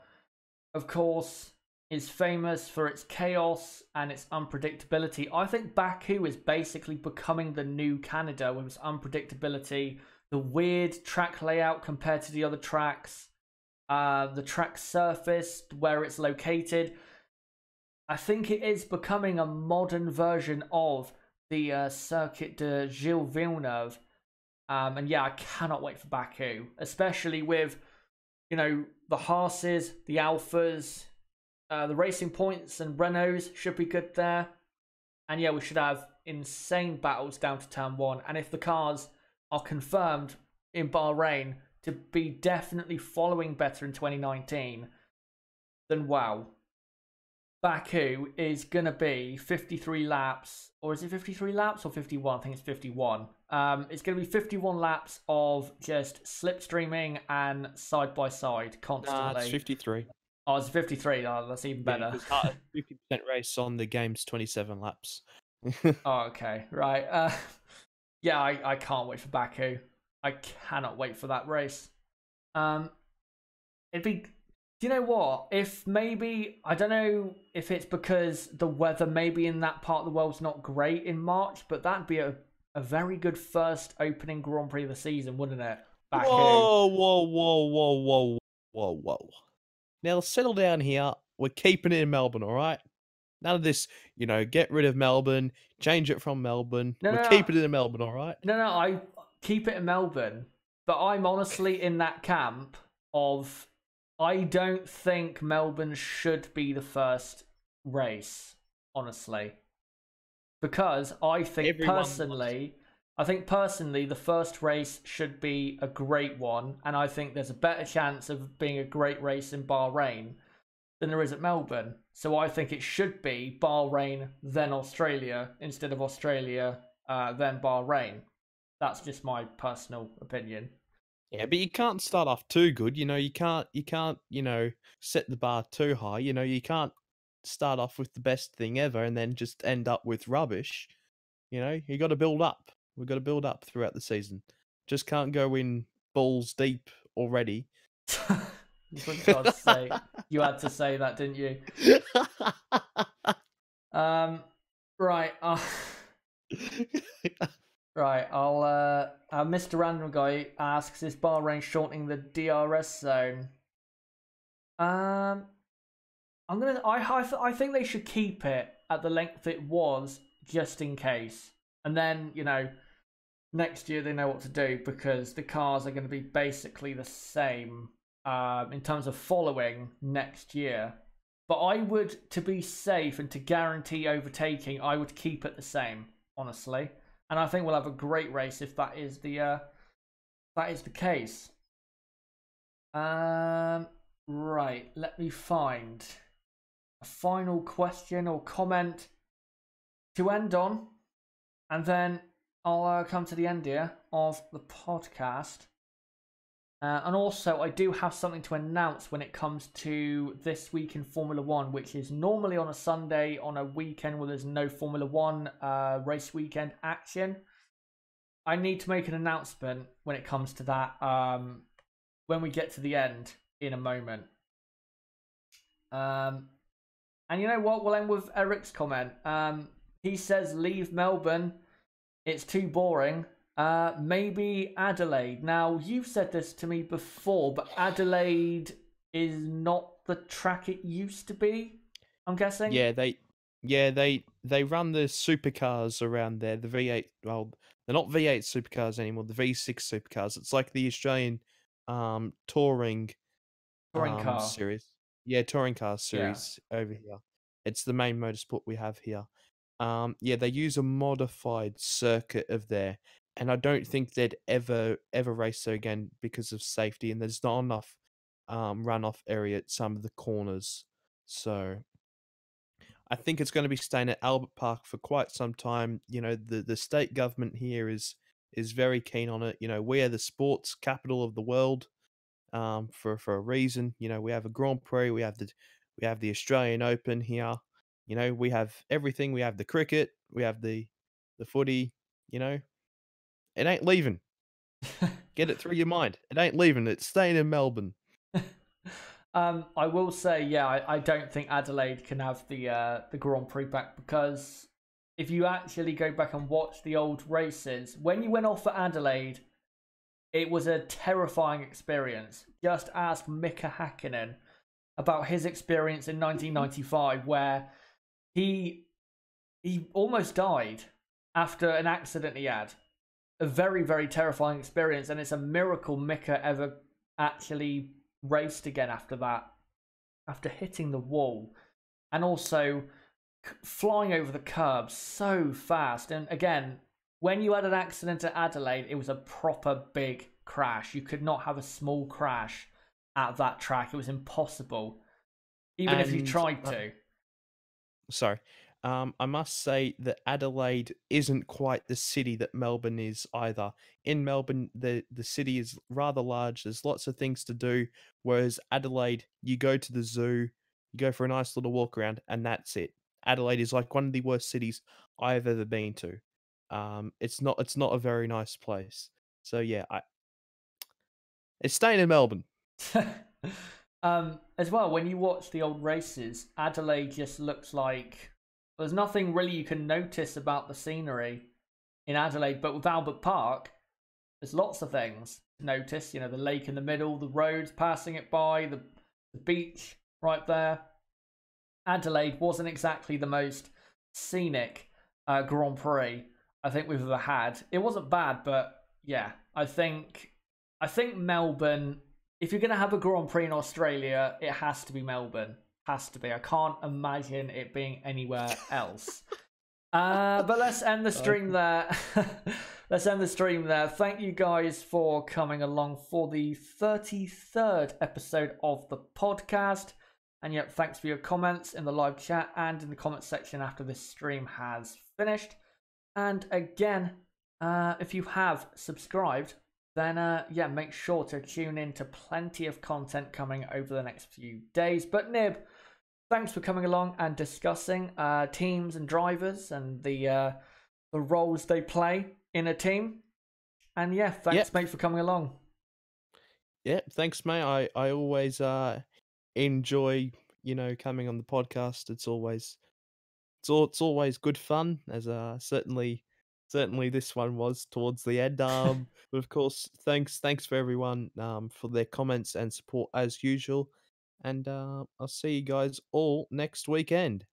of course, is famous for its chaos and its unpredictability. I think Baku is basically becoming the new Canada with its unpredictability, the weird track layout compared to the other tracks, the track surface, where it's located. I think it is becoming a modern version of the Circuit de Gilles Villeneuve. And yeah, I cannot wait for Baku, especially with, you know, the Haas's, the Alphas, the Racing Points and Renaults should be good there. And yeah, we should have insane battles down to turn 1. And if the cars are confirmed in Bahrain to be definitely following better in 2019, then wow. Baku is going to be 53 laps, or is it 53 laps or 51? I think it's 51. It's going to be 51 laps of just slipstreaming and side-by-side constantly. Nah, it's 53. Oh, it's 53. Oh, that's even better. Yeah, 50% race on the game's 27 laps. Oh, okay. Right. Yeah, I can't wait for Baku. I cannot wait for that race. It'd be... Do you know what? If maybe, I don't know if it's because the weather maybe in that part of the world's not great in March, but that'd be a very good first opening Grand Prix of the season, wouldn't it? Baku. Whoa. Now settle down here. We're keeping it in Melbourne, all right? None of this, you know, get rid of Melbourne, change it from Melbourne. We're keeping it in Melbourne, all right? No, I keep it in Melbourne, but I'm honestly in that camp of... I don't think Melbourne should be the first race, honestly. Because I think personally, the first race should be a great one, and I think there's a better chance of being a great race in Bahrain than there is at Melbourne. So I think it should be Bahrain, then Australia, instead of Australia, then Bahrain. That's just my personal opinion. Yeah, but you can't start off too good. You know, you can't, you know, set the bar too high. You know, you can't start off with the best thing ever and then just end up with rubbish. You know, you got to build up. We've got to build up throughout the season. Just can't go in balls deep already. For God's sake, you had to say that, didn't you? Right. Right, Mr. Random Guy asks, is Bahrain shortening the DRS zone? I think they should keep it at the length it was, just in case. And then, you know, next year they know what to do, because the cars are going to be basically the same in terms of following next year. But I would, to be safe and to guarantee overtaking, I would keep it the same, honestly. And I think we'll have a great race if that is the case. Right, let me find a final question or comment to end on, and then I'll come to the end here of the podcast. And also, I do have something to announce when it comes to this week in Formula 1, which is normally on a Sunday on a weekend where there's no Formula 1 race weekend action. I need to make an announcement when it comes to that when we get to the end in a moment. And you know what? We'll end with Eric's comment. He says, leave Melbourne. It's too boring. Maybe Adelaide. Now, you've said this to me before, but Adelaide is not the track it used to be, I'm guessing? Yeah, they run the supercars around there, the V8, well, they're not V8 supercars anymore, the V6 supercars. It's like the Australian touring car series. Yeah, touring car series over here. It's the main motorsport we have here. Yeah, they use a modified circuit of there. And I don't think they'd ever race there again because of safety, and there's not enough runoff area at some of the corners. So I think it's going to be staying at Albert Park for quite some time. You know, the state government here is very keen on it. You know, we are the sports capital of the world for a reason. You know, we have a Grand Prix, we have the Australian Open here. You know, we have everything. We have the cricket, we have the footy. You know. It ain't leaving. Get it through your mind. It ain't leaving. It's staying in Melbourne. I will say, yeah, I don't think Adelaide can have the Grand Prix back, because if you actually go back and watch the old races, when you went off at Adelaide, it was a terrifying experience. Just ask Mika Hakkinen about his experience in 1995, where he almost died. after an accident he had. A very, very terrifying experience, and it's a miracle Mika ever actually raced again after that, after hitting the wall, and also flying over the curb so fast. And again, when you had an accident at Adelaide, it was a proper big crash. You could not have a small crash at that track. It was impossible, even if you tried to. Sorry. I must say that Adelaide isn't quite the city that Melbourne is either. In Melbourne, the city is rather large. There's lots of things to do. Whereas Adelaide, you go to the zoo, you go for a nice little walk around, and that's it. Adelaide is like one of the worst cities I've ever been to. It's not a very nice place. So yeah, it's staying in Melbourne. As well, when you watch the old races, Adelaide just looks like there's nothing really you can notice about the scenery in Adelaide, but with Albert Park, there's lots of things to notice. You know, the lake in the middle, the roads passing it by, the beach right there. Adelaide wasn't exactly the most scenic Grand Prix I think we've ever had. It wasn't bad, but yeah, I think Melbourne, if you're going to have a Grand Prix in Australia, it has to be Melbourne. Has to be. I can't imagine it being anywhere else. But let's end the stream there. Let's end the stream there. Thank you guys for coming along for the 33rd episode of the podcast. And yep, thanks for your comments in the live chat and in the comment section after this stream has finished. And again, if you have subscribed, then yeah, make sure to tune in to plenty of content coming over the next few days. But Nib, thanks for coming along and discussing teams and drivers and the roles they play in a team. And yeah, thanks mate for coming along. Yeah, thanks mate. I always enjoy, you know, coming on the podcast. It's always good fun, as certainly this one was towards the end. But of course, thanks for everyone for their comments and support as usual. And I'll see you guys all next weekend.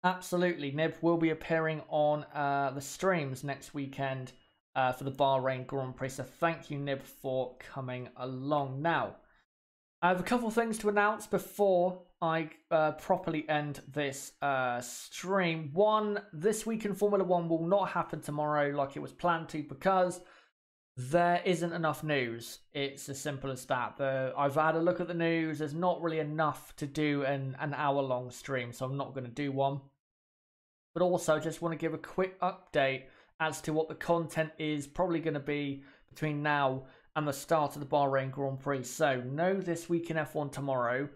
Absolutely. Nib will be appearing on the streams next weekend for the Bahrain Grand Prix. So thank you, Nib, for coming along. Now, I have a couple of things to announce before I properly end this stream. One, This Week in Formula 1 will not happen tomorrow like it was planned to because there isn't enough news. It's as simple as that. I've had a look at the news. There's not really enough to do an hour-long stream, so I'm not going to do one. But also, I just want to give a quick update as to what the content is probably going to be between now and the start of the Bahrain Grand Prix. So, no This Week in F1 tomorrow.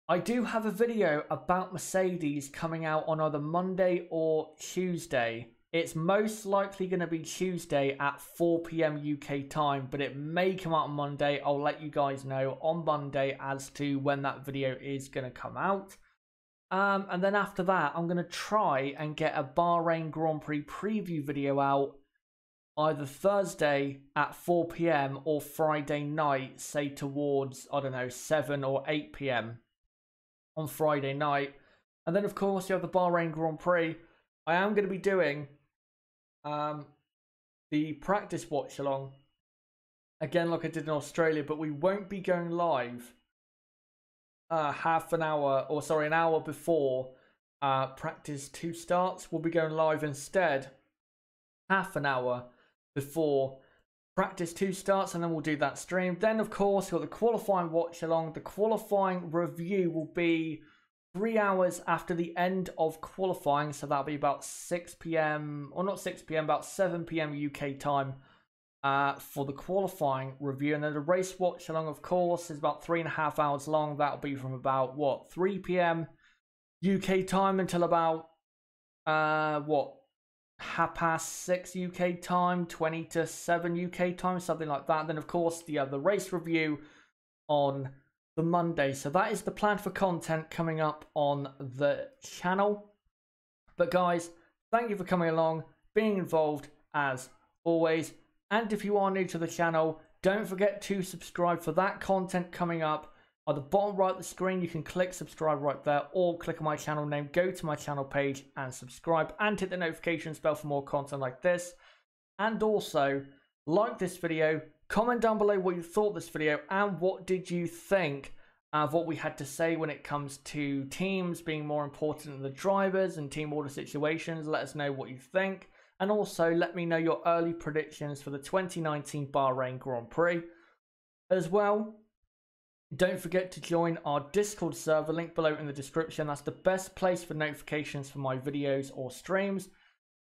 I do have a video about Mercedes coming out on either Monday or Tuesday. It's most likely going to be Tuesday at 4 PM UK time, but it may come out on Monday. I'll let you guys know on Monday as to when that video is going to come out. And then after that, I'm going to try and get a Bahrain Grand Prix preview video out either Thursday at 4 PM or Friday night, say towards, I don't know, 7 or 8 PM on Friday night. And then, of course, you have the Bahrain Grand Prix. I am going to be doing the practice watch along again like I did in Australia, but we won't be going live an hour before practice 2 starts. We'll be going live instead half an hour before practice 2 starts, and then we'll do that stream. Then, of course, we've got the qualifying watch along. The qualifying review will be 3 hours after the end of qualifying, so that'll be about 6 PM, or not 6 PM, about 7 PM UK time for the qualifying review. And then the race watch along, of course, is about 3.5 hours long. That'll be from about, 3 PM UK time until about, 6:30 UK time, 20 to 7 UK time, something like that. And then, of course, the race review on the Monday. So that is the plan for content coming up on the channel. But guys, thank you for coming along, being involved as always. And if you are new to the channel, don't forget to subscribe for that content coming up At the bottom right of the screen, you can click subscribe right there, or click on my channel name, go to my channel page and subscribe, and hit the notifications bell for more content like this. And also, like this video, comment down below what you thought of this video, and what did you think of what we had to say when it comes to teams being more important than the drivers and team order situations. Let us know what you think. And also, let me know your early predictions for the 2019 Bahrain Grand Prix. As well, don't forget to join our Discord server, link below in the description. That's the best place for notifications for my videos or streams.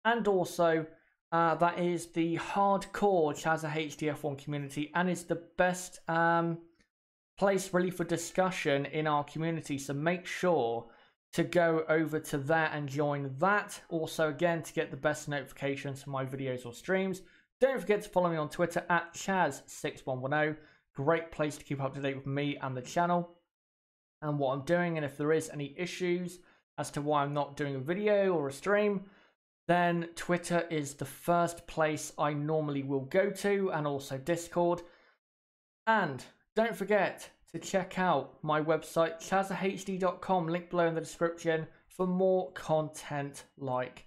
And also, that is the hardcore ChazzaHDF1 community, and it's the best place really for discussion in our community. So make sure to go over to there and join that. Also, again, to get the best notifications for my videos or streams. Don't forget to follow me on Twitter at Chaz6110. Great place to keep up to date with me and the channel and what I'm doing. And if there is any issues as to why I'm not doing a video or a stream, then Twitter is the first place I normally will go to, and also Discord. And don't forget to check out my website, ChazzaHD.com, link below in the description, for more content like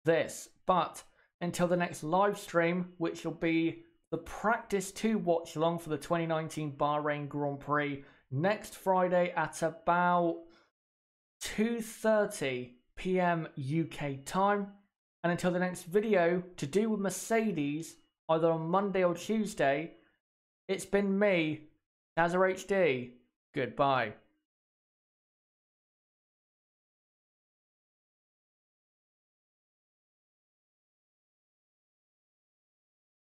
this. But until the next live stream, which will be the Practice 2 watch along for the 2019 Bahrain Grand Prix next Friday at about 2:30 PM UK time. And until the next video to do with Mercedes, either on Monday or Tuesday, it's been me, ChazzaHD. Goodbye.